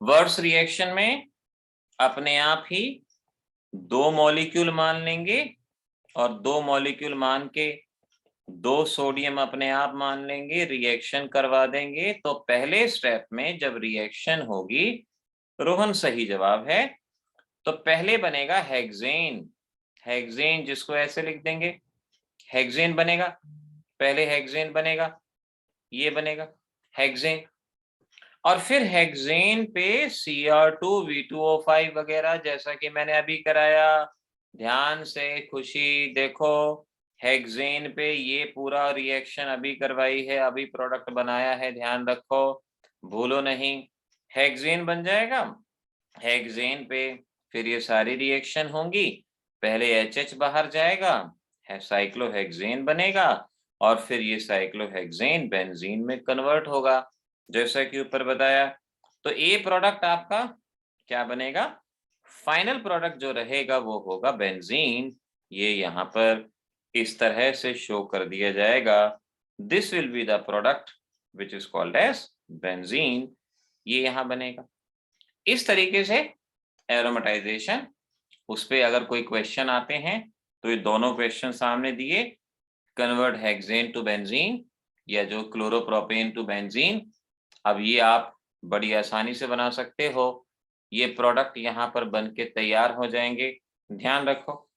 वर्ड्स रिएक्शन में अपने आप ही 2 मॉलिक्यूल मान लेंगे और 2 मॉलिक्यूल मान के 2 सोडियम अपने आप मान लेंगे, रिएक्शन करवा देंगे। तो पहले स्टेप में जब रिएक्शन होगी, रोहन सही जवाब है, तो पहले बनेगा हेक्सेन। हेक्सेन जिसको ऐसे लिख देंगे, हेक्सेन बनेगा, पहले हेक्सेन बनेगा, ये बनेगा हेक्सेन। और फिर हेक्सेन पे Cr2 V2O5 वगैरह, जैसा कि मैंने अभी कराया। ध्यान से खुशी देखो, हेक्सेन पे ये पूरा रिएक्शन अभी करवाई है, अभी प्रोडक्ट बनाया है, ध्यान रखो, भूलो नहीं। हेक्सेन बन जाएगा, हेक्सेन पे फिर ये सारी रिएक्शन होंगी, पहले HH बाहर जाएगा, साइक्लोहेक्सेन बनेगा, और फिर ये साइक्लोहेक्सेन बेंजीन में कन्वर्ट होगा, जैसा कि ऊपर बताया। तो ये प्रोडक्ट आपका क्या बनेगा, फाइनल प्रोडक्ट जो रहेगा वो होगा बेंजीन। ये यहाँ पर इस तरह से शो कर दिया जाएगा, this will be the product which is called as benzene, ये यहाँ बनेगा। इस तरीके से एरोमेटाइजेशन, उस पे अगर कोई क्वेश्चन आते हैं तो ये दोनों क्वेश्चन सामने दिए, कन्वर्ट हेक्सेन टू बेंजीन या जो क्लोरोप्रोपेन टू बेंजीन, अब ये आप बड़ी आसानी से बना सकते हो। ये प्रोडक्ट यहाँ पर बन के तैयार हो जाएंगे, ध्यान रखो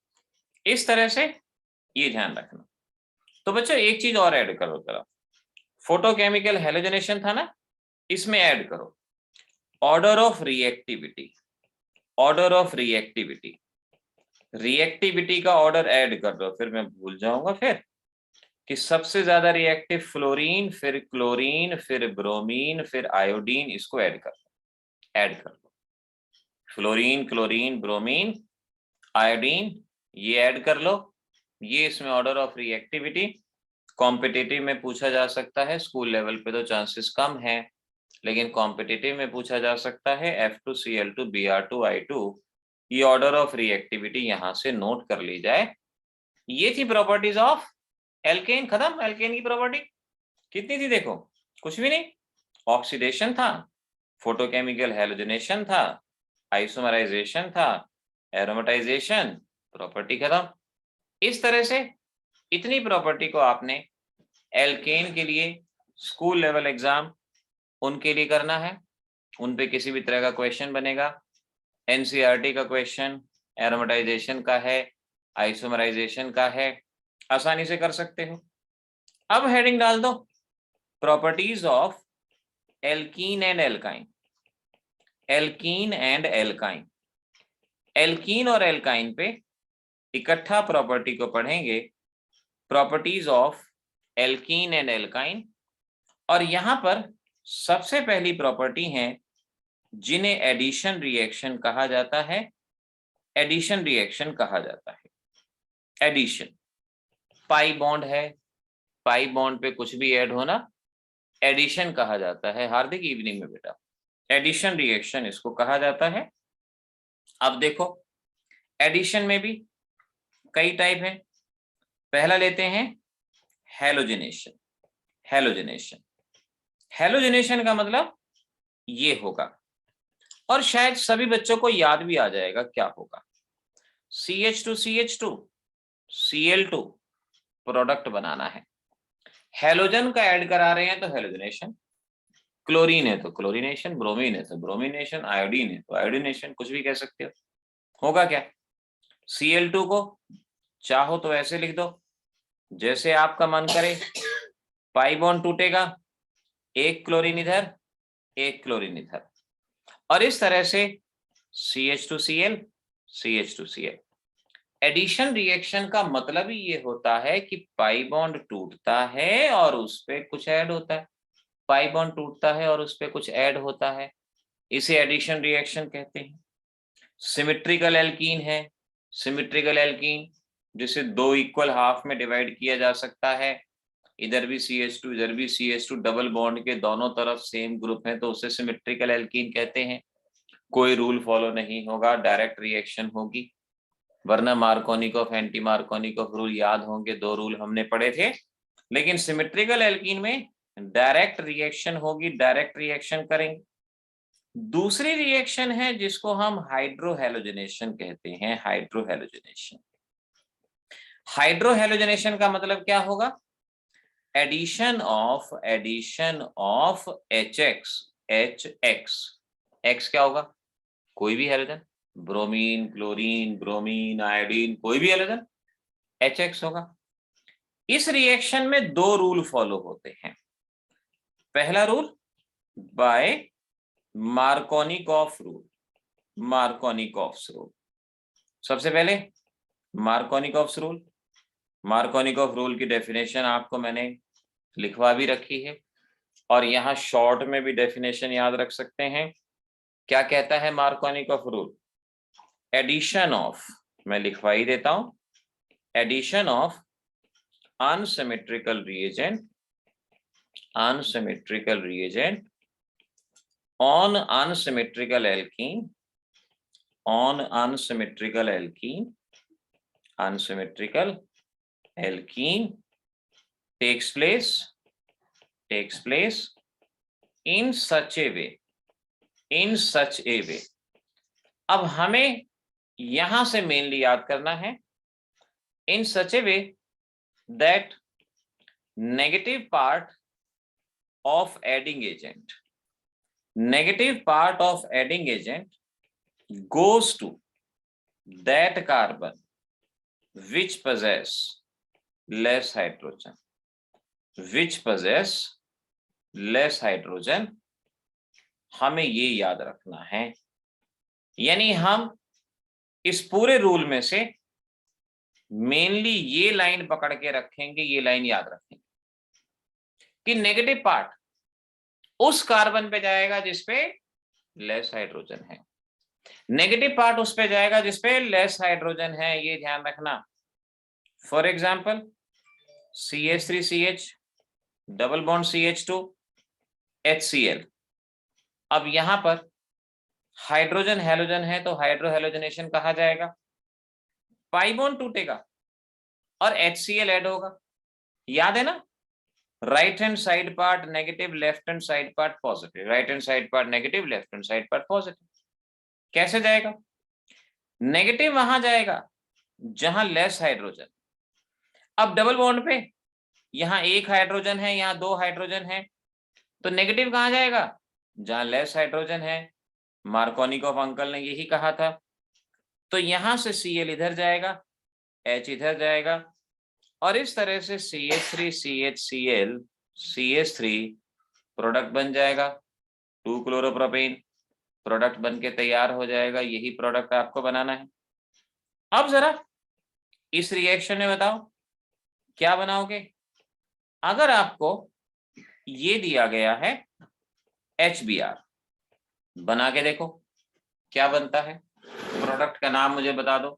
इस तरह से, ये ध्यान रखना। तो बच्चों एक चीज और ऐड करो जरा, फोटोकेमिकल हैलोजनेशन था ना, इसमें ऐड करो order of reactivity. Order of reactivity, reactivity का ऑर्डर ऐड कर दो, फिर मैं भूल जाऊंगा फिर कि सबसे ज्यादा रिएक्टिव फ्लोरीन, फिर क्लोरीन, फिर ब्रोमीन, फिर आयोडीन, इसको ऐड कर दो, ऐड कर दो। फ्लोरीन, क्लोरीन, ब्रोमीन, आयोडीन, ये ऐड कर लो, ये इसमें ऑर्डर ऑफ रिएक्टिविटी। कॉम्पिटिटिव में पूछा जा सकता है, स्कूल लेवल पे तो चांसेस कम है, लेकिन कॉम्पिटिटिव में पूछा जा सकता है F2Cl2 Br2 I2, ये ऑर्डर ऑफ रिएक्टिविटी यहां से नोट कर ली जाए। ये थी प्रॉपर्टीज ऑफ एल्केन, खत्म। एल्केन की प्रॉपर्टी कितनी थी देखो, कुछ भी नहीं, ऑक्सीडेशन था, फोटोकेमिकल हैलोजनेशन था, आइसोमराइजेशन था, एरोमेटाइजेशन, प्रॉपर्टी खत्म। इस तरह से इतनी प्रॉपर्टी को आपने एल्केन के लिए स्कूल लेवल एग्जाम उनके लिए करना है, उन पे किसी भी तरह का क्वेश्चन बनेगा, एनसीईआरटी का क्वेश्चन एरोमेटाइजेशन का है, आइसोमराइजेशन का है, आसानी से कर सकते हो। अब हेडिंग डाल दो properties of alkene and alkyne. Alkene and alkyne, alkene और एल्काइन पे इकट्ठा प्रॉपर्टी को पढ़ेंगे, properties of alkene and alkyne. और यहां पर सबसे पहली प्रॉपर्टी है जिन्हें एडिशन रिएक्शन कहा जाता है, एडिशन रिएक्शन कहा जाता है। एडिशन, पाई बॉन्ड है, पाई बॉन्ड पे कुछ भी ऐड होना एडिशन कहा जाता है। हार्दिक इवनिंग में बेटा, एडिशन रिएक्शन इसको कहा जाता है। अब देखो एडिशन में भी कई टाइप है, पहला लेते हैं हैलोजनेशन। हैलोजनेशन, हैलोजनेशन का मतलब ये होगा, और शायद सभी बच्चों को याद भी आ जाएगा क्या होगा, CH2CH2 Cl2 प्रोडक्ट बनाना है, हैलोजन का ऐड करा रहे हैं तो हैलोजनेशन, क्लोरीन है तो क्लोरीनेशन, ब्रोमीन है तो ब्रोमिनेशन, आयोडीन है तो आयोडीनेशन, कुछ भी कह सकते हो। होगा क्या, Cl2 को चाहो तो ऐसे लिख दो जैसे आपका मन करे, पाई बॉन्ड टूटेगा, एक क्लोरीन इधर, एक क्लोरीन इधर, और इस तरह से CH2Cl CH2Cl। एडिशन रिएक्शन का मतलब ही ये होता है कि पाई बॉन्ड टूटता है और उस पे कुछ ऐड होता है, पाई बॉन्ड टूटता है और उस पे कुछ ऐड होता है, इसे एडिशन रिएक्शन कहते हैं। सिमेट्रिकल एल्कीन है, सिमेट्रिकल एल्कीन जिसे 2 इक्वल हाफ में डिवाइड किया जा सकता है, इधर भी CH2 इधर भी CH2, डबल बॉन्ड के दोनों तरफ सेम ग्रुप है तो उसे सिमेट्रिकल एल्कीन कहते हैं। कोई रूल फॉलो नहीं होगा, डायरेक्ट रिएक्शन होगी, वरना मार्कोनिकोव एंटी मार्कोनिकोव रूल याद होंगे, 2 रूल हमने पढ़े थे। लेकिन सिमेट्रिकल एल्कीन में डायरेक्ट रिएक्शन होगी, डायरेक्ट रिएक्शन करेंगे। दूसरी रिएक्शन है जिसको हम हाइड्रोहैलोजनेशन कहते हैं, हाइड्रोहैलोजनेशन। हाइड्रोहेलोजनेशन का मतलब क्या होगा? Addition of HX। X क्या होगा? कोई भी halogen, bromine, chlorine, bromine, iodine, कोई भी हेलोजन, HX होगा। इस रिएक्शन में दो रूल फॉलो होते हैं। पहला rule by Markovnikov rule. Markovnikov's rule, सबसे पहले मार्कोनिकॉफ्स रूल। मार्कोनिकॉफ रूल की डेफिनेशन आपको मैंने लिखवा भी रखी है, और यहां शॉर्ट में भी डेफिनेशन याद रख सकते हैं। क्या कहता है मार्कोनिकॉफ रूल? एडिशन ऑफ, मैं लिखवा ही देता हूं, addition of unsymmetrical reagent on unsymmetrical alkene takes place in such a way अब हमें यहां से मेनली याद करना है, in such a way that negative part of adding agent goes to that carbon which possess less hydrogen, हमें ये याद रखना है। यानी हम इस पूरे रूल में से मेनली ये लाइन पकड़ के रखेंगे, ये लाइन याद रखेंगे कि नेगेटिव पार्ट उस कार्बन पे जाएगा जिसपे लेस हाइड्रोजन है, नेगेटिव पार्ट उस पे जाएगा जिसपे लेस हाइड्रोजन है, ये ध्यान रखना। For example CH3CH double bond CH2 HCl। अब यहां पर हाइड्रोजन हैलोजन है तो हाइड्रोहेलोजनेशन कहा जाएगा, पाई बॉन्ड टूटेगा और HCl ऐड होगा। याद है ना, right hand side part negative, left hand side part positive, right hand side part negative, left hand side part positive. कैसे जाएगा? नेगेटिव वहां जाएगा जहां लेस हाइड्रोजन। अब डबल बॉन्ड पे यहां एक हाइड्रोजन है, यहां दो हाइड्रोजन है, तो नेगेटिव कहां जाएगा? जहां लेस हाइड्रोजन है। मार्कोनिकॉफ अंकल ने यही कहा था। तो यहां से Cl इधर जाएगा, H इधर जाएगा, और इस तरह से CH3CHCl CH3 प्रोडक्ट बन जाएगा, 2-क्लोरोप्रोपेन प्रोडक्ट बन के तैयार हो जाएगा। यही प्रोडक्ट आपको बनाना है। अब जरा इस रिएक्शन में बताओ क्या बनाओगे? अगर आपको ये दिया गया है HBr, बना के देखो क्या बनता है। प्रोडक्ट का नाम मुझे बता दो,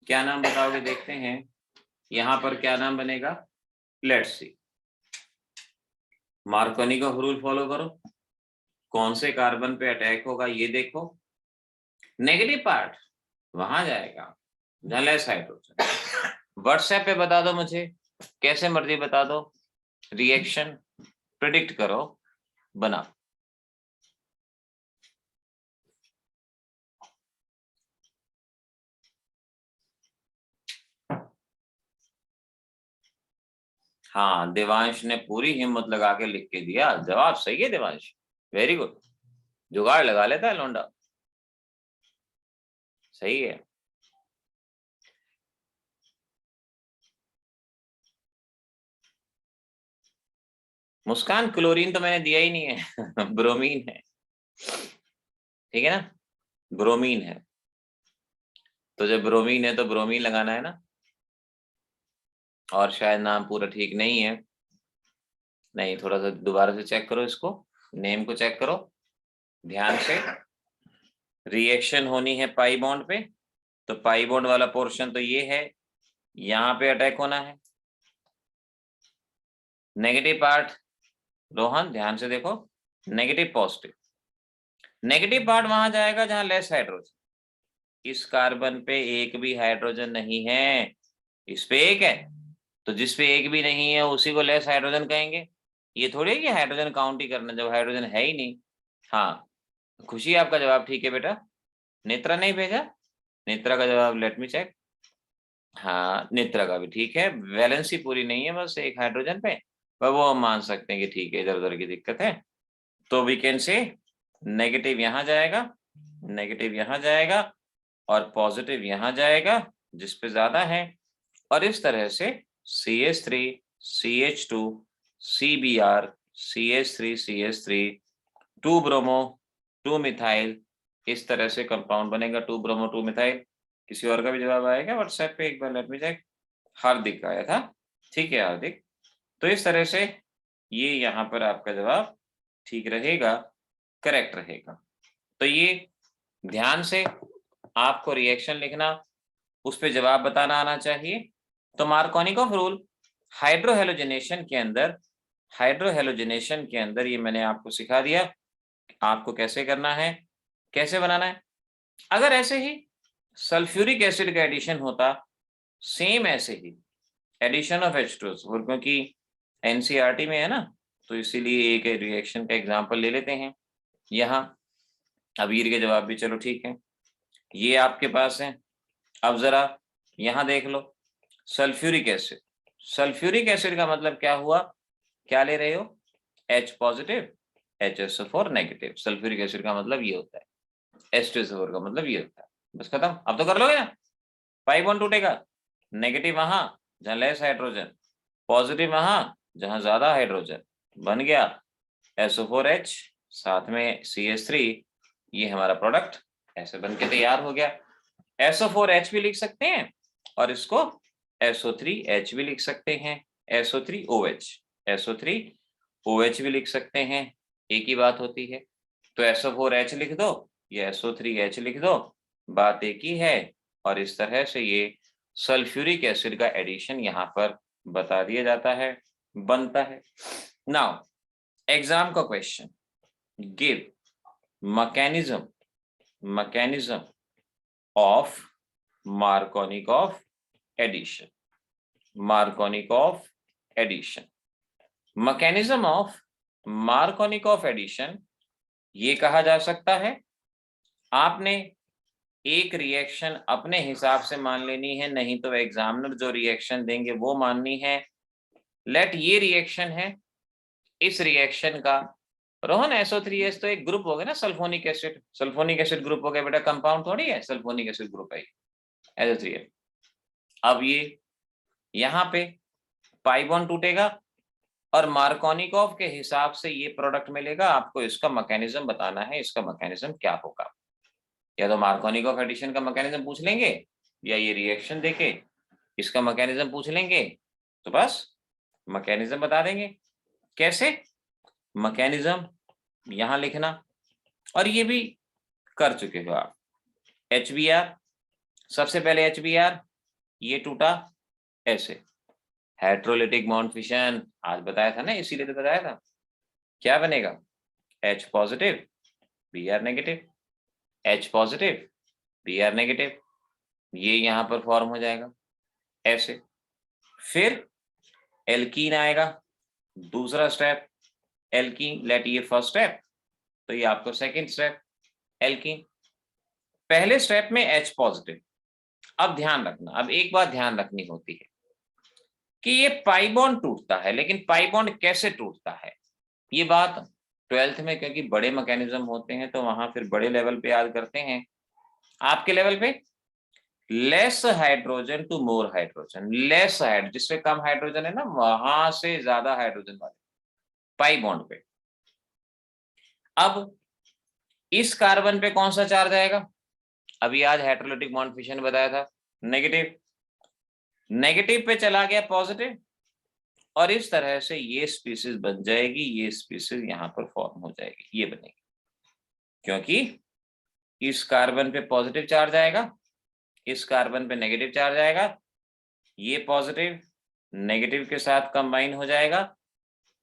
क्या नाम बताओगे? देखते हैं यहां पर क्या नाम बनेगा। Let's see, Markovnikov rule follow करो, कौन से कार्बन पे अटैक होगा ये देखो। नेगेटिव पार्ट वहां जाएगा जहां लेस हाइड्रोजन। व्हाट्सएप पे बता दो मुझे, कैसे मर्जी बता दो, रिएक्शन प्रिडिक्ट करो, बना। हाँ, देवांश ने पूरी हिम्मत लगा के लिख के दिया, जवाब सही है देवांश, वेरी गुड। जुगाड़ लगा लेता है लौंडा, सही है। मुस्कान, क्लोरीन तो मैंने दिया ही नहीं है ब्रोमीन है, ठीक है ना, ब्रोमीन है। तो जब ब्रोमीन है तो ब्रोमीन लगाना है ना। और शायद नाम पूरा ठीक नहीं है, नहीं, थोड़ा सा दोबारा से चेक करो, इसको नेम को चेक करो ध्यान से। रिएक्शन होनी है पाई बॉन्ड पे, तो पाई बॉन्ड वाला पोर्शन तो ये है, यहां पे अटैक होना है। नेगेटिव पार्ट, रोहन ध्यान से देखो, नेगेटिव पॉजिटिव, नेगेटिव पार्ट वहां जाएगा जहां लेस हाइड्रोजन। इस कार्बन पे एक भी हाइड्रोजन नहीं है, इस पे एक है, तो जिस पे एक भी नहीं है उसी को लेस हाइड्रोजन कहेंगे। ये थोड़ी है कि हाइड्रोजन काउंट ही करना जब हाइड्रोजन है ही नहीं। हाँ, खुशी, आपका जवाब ठीक है बेटा। नेत्रा नहीं भेजा, नेत्रा का जवाब लेट मी चेक। हाँ, नित्रा का भी ठीक है, वैलेंसी पूरी नहीं है बस एक हाइड्रोजन पे, पर वो हम मान सकते हैं कि ठीक है, इधर उधर की दिक्कत है। तो वी कैन से नेगेटिव यहां जाएगा, नेगेटिव यहां जाएगा और पॉजिटिव यहां जाएगा जिस पे ज्यादा है, और इस तरह से CH3 CH2 CBr CH3 CH3 2 bromo 2 methyl, इस तरह से कंपाउंड बनेगा 2 ब्रोमो 2 मिथाइल। किसी और का भी जवाब आएगा व्हाट्सएप पे, एक बार लेट मी चेक। हार्दिक आया था, ठीक है हार्दिक। तो इस तरह से ये यहाँ पर आपका जवाब ठीक रहेगा, करेक्ट रहेगा। तो ये ध्यान से आपको रिएक्शन लिखना, उस पे जवाब बताना आना चाहिए। तो मार्कोनिकॉफ रूल हाइड्रोहेलोजिनेशन के अंदर, हाइड्रोहेलोजिनेशन के अंदर ये मैंने आपको सिखा दिया आपको कैसे करना है, कैसे बनाना है। अगर ऐसे ही सल्फ्यूरिक एसिड का एडिशन होता, सेम ऐसे ही एडिशन ऑफ H2SO4, क्योंकि एनसीईआरटी में है ना, तो इसीलिए एक रिएक्शन का एग्जांपल ले लेते हैं। यहाँ अबीर के जवाब भी चलो ठीक है, ये आपके पास है। अब जरा यहाँ देख लो, सल्फ्यूरिक एसिड, सल्फ्यूरिक एसिड का मतलब क्या हुआ, क्या ले रहे हो, H positive HSO4 negative. Sulphuric acid का मतलब ये होता है, H2SO4 का मतलब ये होता है। बस खत्म, अब तो कर लोगे ना। 5 बॉन्ड टूटेगा, नेगेटिव वहां जहां लेस हाइड्रोजन, पॉजिटिव वहां जहां ज्यादा हाइड्रोजन, बन गया SO4H साथ में CH3, ये हमारा प्रोडक्ट ऐसे बन के तैयार हो गया। SO4H भी लिख सकते हैं और इसको SO3H भी लिख सकते हैं, SO3OH, SO3OH भी लिख सकते हैं, एक ही बात होती है। तो SO4H लिख दो, ये SO3H लिख दो, बात एक ही है। और इस तरह से ये सल्फ्यूरिक एसिड का एडिशन यहाँ पर बता दिया जाता है, बनता है। नाउ एग्जाम का question, give mechanism of Markovnikov addition, Markovnikov addition, mechanism of Markovnikov addition. ये कहा जा सकता है आपने एक रिएक्शन अपने हिसाब से मान लेनी है, नहीं तो एग्जामिनर जो रिएक्शन देंगे वो माननी है। लेट ये रिएक्शन है, इस रिएक्शन का रोहन SO3H तो एक ग्रुप हो गया ना, sulphonic acid, sulphonic acid group हो गया बेटा, कंपाउंड थोड़ी है, सल्फोनिक एसिड ग्रुप है SO3H। अब ये यहाँ पे पाई बॉन्ड टूटेगा और मार्कोनिकॉफ के हिसाब से ये प्रोडक्ट मिलेगा, आपको इसका मैकेनिज्म बताना है, इसका मैकेनिज्म क्या होगा। या तो मार्कोनिकॉफ एडिशन का मैकेनिज्म पूछ लेंगे, या ये रिएक्शन देके इसका मैकेनिज्म पूछ लेंगे, तो बस मैकेनिज्म बता देंगे। कैसे, मैकेनिज्म यहां लिखना, और ये भी कर चुके हो आप। HBr, सबसे पहले HBr ये टूटा ऐसे, हाइड्रोलिटिक बॉन्ड फिशन आज बताया था ना, इसीलिए तो बताया था। क्या बनेगा, H positive Br negative, H positive Br negative, ये यहां पर फॉर्म हो जाएगा ऐसे। फिर एल्कीन आएगा, दूसरा स्टेप एल्कीन, लेट ये फर्स्ट स्टेप, तो ये आपको सेकंड स्टेप एल्कीन। पहले स्टेप में H पॉजिटिव। अब ध्यान रखना, अब एक बात ध्यान रखनी होती है कि ये पाई बॉन्ड टूटता है, लेकिन पाई बॉन्ड कैसे टूटता है, ये बात 12th में क्योंकि बड़े मैकेनिज्म होते हैं तो वहां फिर बड़े लेवल पे याद करते हैं। आपके लेवल पे less hydrogen to more hydrogen, less hydrogen जिससे कम हाइड्रोजन है ना, वहां से ज्यादा हाइड्रोजन वाले पाई बॉन्ड पे। अब इस कार्बन पे कौन सा चार्ज आएगा, अभी आज हाइड्रोलिटिक बॉन्ड फिशन बताया था, नेगेटिव, नेगेटिव पे चला गया पॉजिटिव, और इस तरह से ये स्पीसीज बन जाएगी, ये स्पीसीज यहां पर फॉर्म हो जाएगी, ये बनेगी, क्योंकि इस कार्बन पे पॉजिटिव चार्ज आएगा, इस कार्बन पे नेगेटिव चार्ज आएगा, ये पॉजिटिव नेगेटिव के साथ कंबाइन हो जाएगा,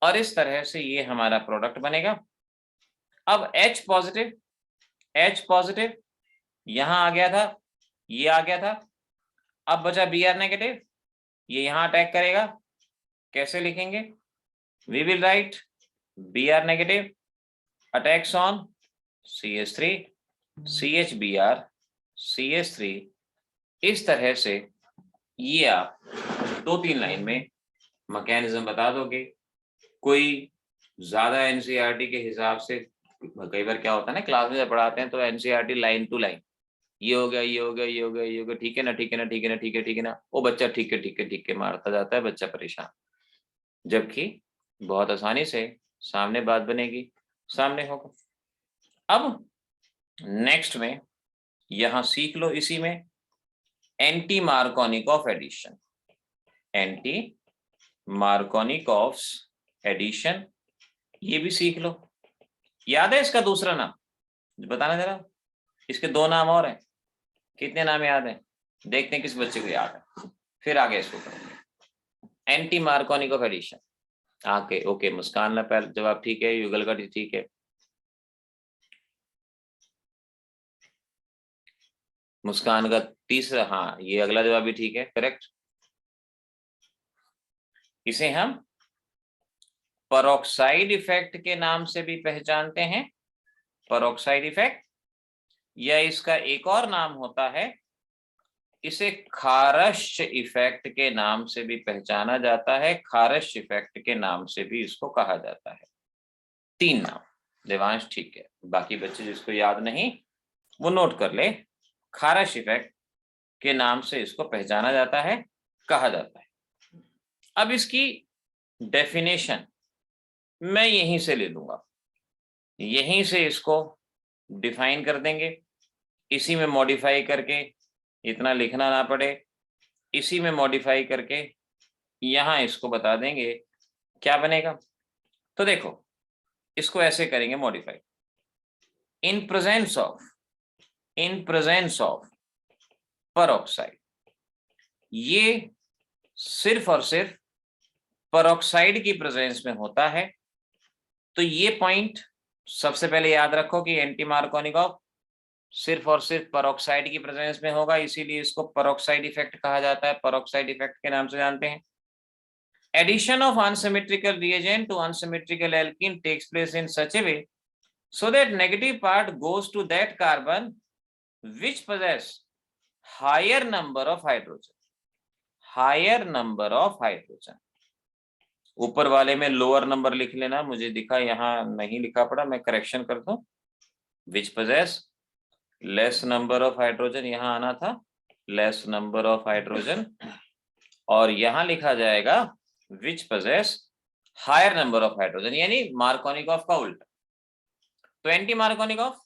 और इस तरह से ये हमारा प्रोडक्ट बनेगा। अब H पॉजिटिव यहां आ गया था, ये आ गया था, अब बचा Br नेगेटिव, ये यहां अटैक करेगा। कैसे लिखेंगे, we will write Br negative attacks on CH3 CHBr CH3, इस तरह से ये आप 2-3 लाइन में मैकेनिज्म बता दोगे। कोई ज्यादा एनसीईआरटी के हिसाब से, कई बार क्या होता है ना क्लास में जब पढ़ाते हैं तो एनसीईआरटी लाइन टू लाइन, ये हो गया, ये हो गया, ये हो गया, ये हो गया, ठीक है ना, ठीक है ना, ठीक है ना, ठीक है, ठीक है ना, वो बच्चा ठीक है, ठीक है, ठीक है मारता जाता है, बच्चा परेशान। जबकि बहुत आसानी से सामने बात बनेगी, सामने होगा। अब नेक्स्ट में यहां सीख लो, इसी में anti Markovnikov addition, anti Markovnikov's addition, ये भी सीख लो। याद है इसका दूसरा नाम बताना जरा, इसके 2 नाम और हैं, कितने नाम याद हैं? देखते हैं किस बच्चे को याद है, फिर आगे इसको करेंगे। Anti Markovnikov addition, okay okay, Muskan ना पहले जवाब ठीक है, युगल का ठीक है, मुस्कान का तीसरा, हाँ ये अगला जवाब भी ठीक है, करेक्ट। इसे हम पेरोक्साइड इफेक्ट के नाम से भी पहचानते हैं, पेरोक्साइड इफेक्ट, या इसका एक और नाम होता है, इसे खारश इफेक्ट के नाम से भी पहचाना जाता है, खारश इफेक्ट के नाम से भी इसको कहा जाता है। 3 नाम। देवांश ठीक है, बाकी बच्चे जिसको याद नहीं वो नोट कर ले, खारश इफेक्ट के नाम से इसको पहचाना जाता है, कहा जाता है। अब इसकी डेफिनेशन मैं यहीं से ले लूंगा, यहीं से इसको डिफाइन कर देंगे, इसी में मॉडिफाई करके, इतना लिखना ना पड़े, इसी में मॉडिफाई करके यहां इसको बता देंगे क्या बनेगा। तो देखो इसको ऐसे करेंगे modify, in presence of peroxide, ये सिर्फ और सिर्फ पेरोक्साइड की प्रेजेंस में होता है। तो ये पॉइंट सबसे पहले याद रखो कि एंटी मार्कोनिकॉफ सिर्फ और सिर्फ पेरोक्साइड की प्रेजेंस में होगा, इसीलिए इसको पेरोक्साइड इफेक्ट कहा जाता है, पेरोक्साइड इफेक्ट के नाम से जानते हैं। Addition of unsymmetrical reagent to unsymmetrical alkene takes place in such a way so that negative part goes to that carbon which possess higher number of hydrogen, higher number of hydrogen। ऊपर वाले में lower number लिख लेना, मुझे दिखा यहाँ नहीं लिखा पड़ा, मैं करेक्शन कर दूं, which possess less number of hydrogen, यहाँ आना था less number of hydrogen, और यहाँ लिखा जाएगा which possess higher number of hydrogen, यानी मार्कोनिकॉफ का उल्टा। तो एंटी मार्कोनिकॉफ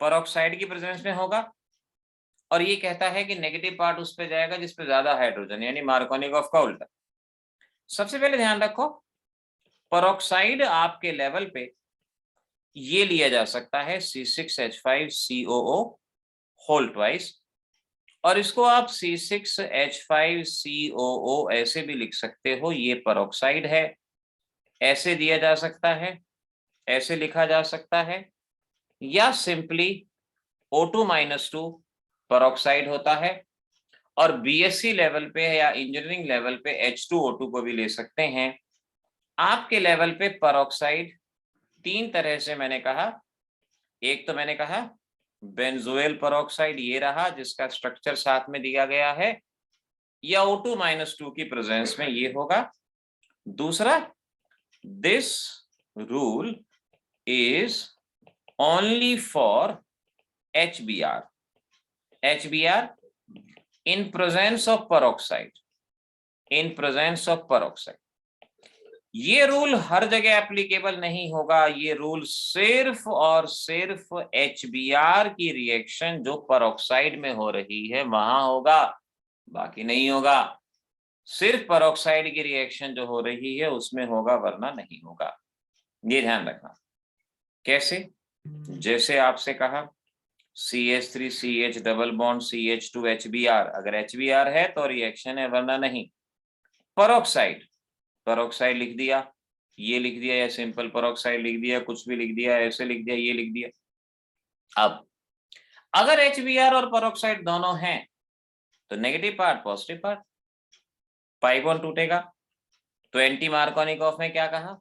पेरोक्साइड की प्रेजेंस में होगा, और ये कहता है कि नेगेटिव पार्ट उस पे जाएगा जिस पे ज्यादा हाइड्रोजन, यानी मार्कोनिकॉफ का उल्टा। सबसे पहले ध्यान रखो, पेरोक्साइड आपके लेवल पे ये लिया जा सकता है C6H5COO होल ट्वाइस, और इसको आप C6H5COO ऐसे भी लिख सकते हो, ये पेरोक्साइड है, ऐसे दिया जा सकता है, ऐसे लिखा जा सकता है, या सिंपली O2-2 पेरोक्साइड होता है, और बीएससी लेवल पे या इंजीनियरिंग लेवल पे H2O2 को भी ले सकते हैं। आपके लेवल पे पेरोक्साइड 3 तरह से मैंने कहा, एक तो मैंने कहा बेंजोइल पेरोक्साइड, ये रहा जिसका स्ट्रक्चर साथ में दिया गया है, या O2-2 की प्रेजेंस में ये होगा। दूसरा, this rule is only for HBr, HBr in presence of peroxide, in presence of peroxide। ये रूल हर जगह एप्लीकेबल नहीं होगा, ये रूल सिर्फ और सिर्फ HBr की रिएक्शन जो पेरोक्साइड में हो रही है वहां होगा, बाकी नहीं होगा। सिर्फ पेरोक्साइड की रिएक्शन जो हो रही है उसमें होगा, वरना नहीं होगा, ये ध्यान रखना। कैसे? जैसे आपसे कहा CH3CH double bond CH2 HBr, अगर HBr है तो रिएक्शन है, वरना नहीं। पेरोक्साइड, पेरोक्साइड लिख दिया, ये लिख दिया, या सिंपल पेरोक्साइड लिख दिया, कुछ भी लिख दिया, ऐसे लिख दिया, ये लिख दिया। अब अगर HBr और पेरोक्साइड दोनों हैं तो negative part positive part, pi bond टूटेगा। तो एंटी मार्कोनिकॉफ में क्या कहा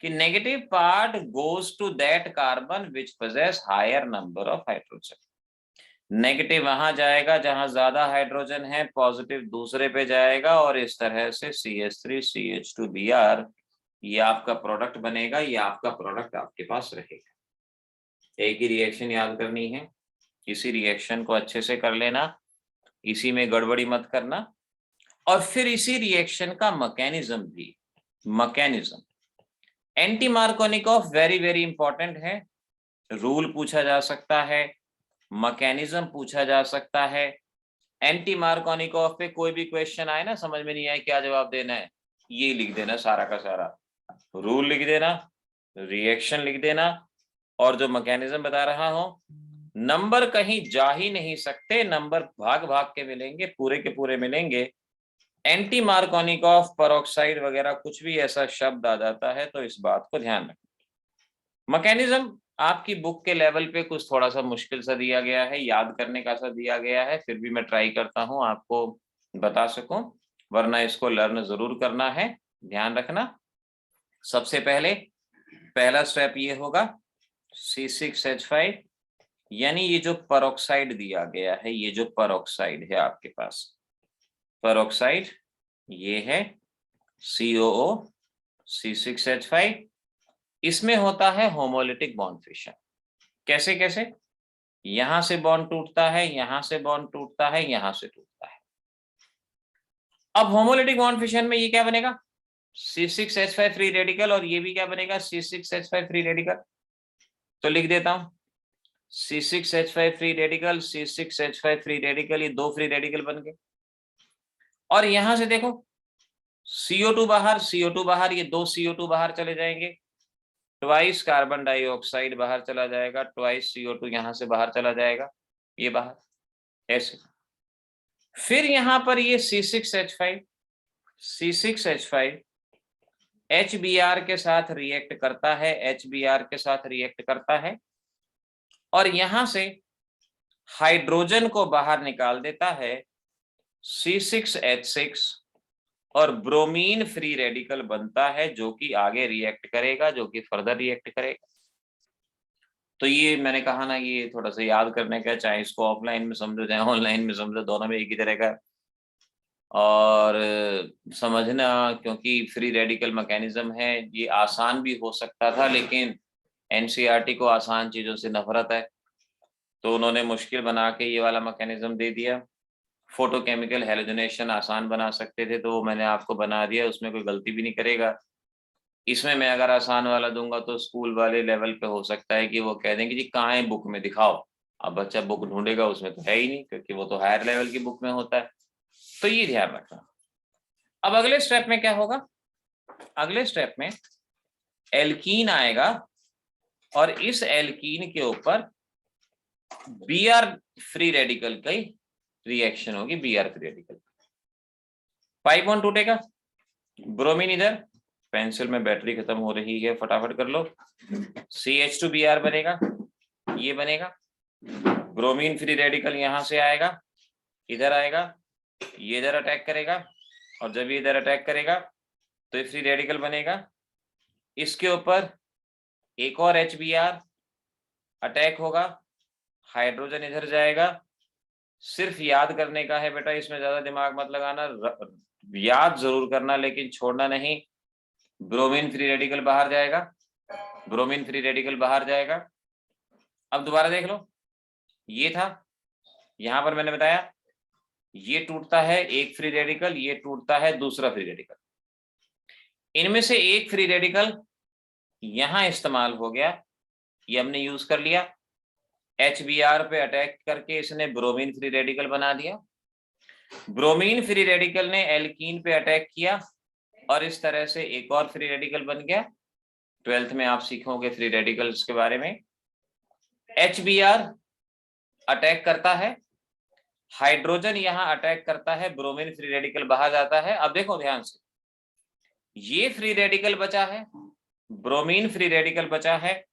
कि negative part goes to that carbon which possess higher number of hydrogen. Negative वहां जाएगा जहां ज्यादा हाइड्रोजन है, पॉजिटिव दूसरे पे जाएगा, और इस तरह से CH3CH2Br ये आपका प्रोडक्ट बनेगा, ये आपका प्रोडक्ट आपके पास रहेगा। एक ही रिएक्शन याद करनी है, इसी रिएक्शन को अच्छे से कर लेना, इसी में गड़बड़ी मत करना। और फिर इसी रिएक्शन का मैकेनिज्म भी, mechanism anti Markovnikov very very important है। रूल पूछा जा सकता है, मैकेनिज्म पूछा जा सकता है। एंटी मार्कोनिकॉफ पे कोई भी क्वेश्चन आए ना, समझ में नहीं आए क्या जवाब देना है, ये लिख देना सारा का सारा, रूल लिख देना, रिएक्शन लिख देना, और जो मैकेनिज्म बता रहा हूं। नंबर कहीं जा ही नहीं सकते, नंबर भाग भाग के मिलेंगे, पूरे के पूरे मिलेंगे। एंटी मार्कोनिकॉफ पेरोक्साइड वगैरह कुछ भी ऐसा शब्द आ जाता है तो इस बात को ध्यान रखें। मैकेनिज्म आपकी बुक के लेवल पे कुछ थोड़ा सा मुश्किल सा दिया गया है, याद करने का सा दिया गया है, फिर भी मैं ट्राई करता हूं आपको बता सकूं, वरना इसको लर्न जरूर करना है, ध्यान रखना। सबसे पहले पहला स्टेप ये होगा C6H5, यानी ये जो पेरोक्साइड दिया गया है, ये जो पेरोक्साइड है आपके पास, पेरोक्साइड ये है COO C6H5, इसमें होता है होमोलिटिक बॉन्ड फिशन। कैसे कैसे? यहां से बॉन्ड टूटता है, यहां से बॉन्ड टूटता है, यहां से टूटता है। अब होमोलिटिक बॉन्ड फिशन में ये क्या बनेगा, C6H5 फ्री रेडिकल, और ये भी क्या बनेगा, C6H5 फ्री रेडिकल। तो लिख देता हूं C6H5 free radical, C6H5 free radical, ये दो फ्री रेडिकल बन गए। और यहां से देखो CO2 बाहर, CO2 बाहर, ये दो CO2 बाहर चले जाएंगे, ट्वाइस कार्बन डाइऑक्साइड बाहर चला जाएगा, ट्वाइस CO2 यहां से बाहर चला जाएगा, ये बाहर ऐसे। फिर यहां पर ये C6H5 HBr के साथ रिएक्ट करता है, HBr के साथ रिएक्ट करता है, और यहां से हाइड्रोजन को बाहर निकाल देता है C6H6, और ब्रोमीन फ्री रेडिकल बनता है, जो कि आगे रिएक्ट करेगा, जो कि फर्दर रिएक्ट करेगा। तो ये मैंने कहा ना, ये थोड़ा सा याद करने का, चाहे इसको ऑफलाइन में समझो चाहे ऑनलाइन में समझो, दोनों में एक ही तरह का। और समझना, क्योंकि फ्री रेडिकल मैकेनिज्म है, ये आसान भी हो सकता था, लेकिन एनसीईआरटी को आसान चीजों से नफरत है, तो उन्होंने मुश्किल बना के ये वाला मैकेनिज्म दे दिया। फोटोकेमिकल हैलोजनेशन आसान बना सकते थे, तो वो मैंने आपको बना दिया, उसमें कोई गलती भी नहीं करेगा। इसमें मैं अगर आसान वाला दूंगा तो स्कूल वाले लेवल पे हो सकता है कि वो कह देंगे जी कहाँ है बुक में दिखाओ, अब बच्चा बुक ढूंढेगा उसमें तो है ही नहीं, क्योंकि वो तो हायर लेवल की बुक में होता है। तो ये ध्यान रखना। अब अगले स्टेप में क्या होगा, अगले स्टेप में एल्कीन आएगा, और इस एल्कीन के ऊपर Br फ्री रेडिकल की रिएक्शन होगी, Br फ्री रेडिकल, पाई बॉन्ड टूटेगा, ब्रोमीन इधर, पेंसिल में बैटरी खत्म हो रही है, फटाफट कर लो, CH2Br बनेगा, ये बनेगा, ब्रोमीन फ्री रेडिकल यहां से आएगा, इधर आएगा, ये इधर अटैक करेगा, और जब ये इधर अटैक करेगा तो ये फ्री रेडिकल बनेगा, इसके ऊपर एक और HBr अटैक होगा, हाइड्रोजन इधर जाएगा। सिर्फ याद करने का है बेटा, इसमें ज्यादा दिमाग मत लगाना, याद जरूर करना लेकिन छोड़ना नहीं। ब्रोमीन फ्री रेडिकल बाहर जाएगा, ब्रोमीन फ्री रेडिकल बाहर जाएगा। अब दोबारा देख लो, ये था, यहां पर मैंने बताया ये टूटता है एक फ्री रेडिकल, ये टूटता है दूसरा फ्री रेडिकल, इनमें से एक फ्री रेडिकल यहां इस्तेमाल हो गया, ये हमने यूज कर लिया, HBr पे अटैक करके इसने ब्रोमीन फ्री रेडिकल बना दिया, ब्रोमीन फ्री रेडिकल ने एल्कीन पे अटैक किया, और इस तरह से एक और फ्री रेडिकल बन गया। 12th में आप सीखोगे फ्री रेडिकल्स के बारे में। HBr अटैक करता है, हाइड्रोजन यहां अटैक करता है, ब्रोमीन फ्री रेडिकल बाहर जाता है। अब देखो ध्यान से, ये फ्री रेडिकल बचा है, ब्रोमीन फ्री रेडिकल बचा है,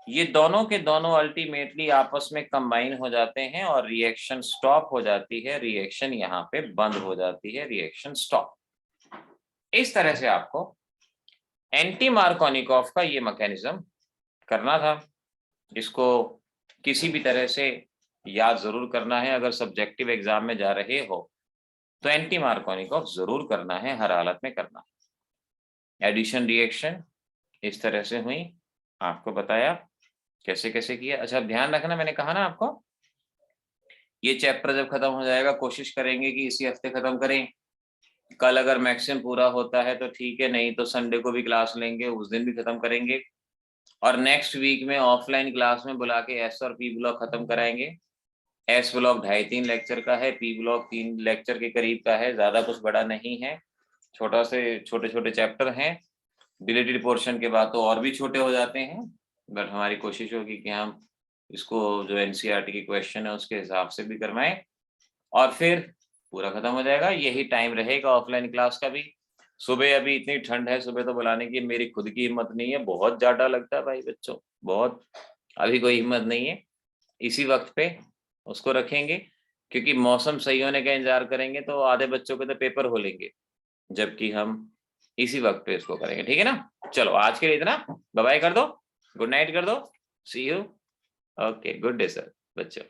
ये दोनों के दोनों अल्टीमेटली आपस में कंबाइन हो जाते हैं और रिएक्शन स्टॉप हो जाती है, रिएक्शन यहाँ पे बंद हो जाती है, रिएक्शन स्टॉप। इस तरह से आपको एंटी मार्कोनिकॉफ का ये मैकेनिज्म करना था, इसको किसी भी तरह से याद जरूर करना है। अगर सब्जेक्टिव एग्जाम में जा रहे हो तो एंटी मार्कोनिकॉफ जरूर करना है, हर हालत में करना है। एडिशन रिएक्शन इस तरह से हुई, आपको बताया कैसे कैसे किया। अच्छा ध्यान रखना, मैंने कहा ना आपको, ये चैप्टर जब खत्म हो जाएगा कोशिश करेंगे कि इसी हफ्ते खत्म करें। कल अगर मैक्सिमम पूरा होता है तो ठीक है, नहीं तो संडे को भी क्लास लेंगे, उस दिन भी खत्म करेंगे। और नेक्स्ट वीक में ऑफलाइन क्लास में बुला के एस और पी ब्लॉक खत्म कराएंगे। एस ब्लॉक 2.5-3 लेक्चर का है, पी ब्लॉक 3 लेक्चर के करीब का है, ज्यादा कुछ बड़ा नहीं है, छोटा से छोटे छोटे चैप्टर हैं। डिलीटेड पोर्शन के बाद तो और भी छोटे हो जाते हैं, बट हमारी कोशिश होगी कि हम इसको जो एनसीईआरटी की क्वेश्चन है उसके हिसाब से भी करवाएं और फिर पूरा खत्म हो जाएगा। यही टाइम रहेगा ऑफलाइन क्लास का भी। सुबह अभी इतनी ठंड है, सुबह तो बुलाने की मेरी खुद की हिम्मत नहीं है, बहुत ज्यादा लगता है भाई बच्चों, बहुत। अभी कोई हिम्मत नहीं है, इसी वक्त पे उसको रखेंगे, क्योंकि मौसम सही होने का इंतजार करेंगे तो आधे बच्चों के तो पेपर हो लेंगे, जबकि हम इसी वक्त पे इसको करेंगे। ठीक है ना? चलो आज के लिए इतना, बाय बाय कर दो, गुड नाइट कर दो, see you, okay, good day sir बच्चों।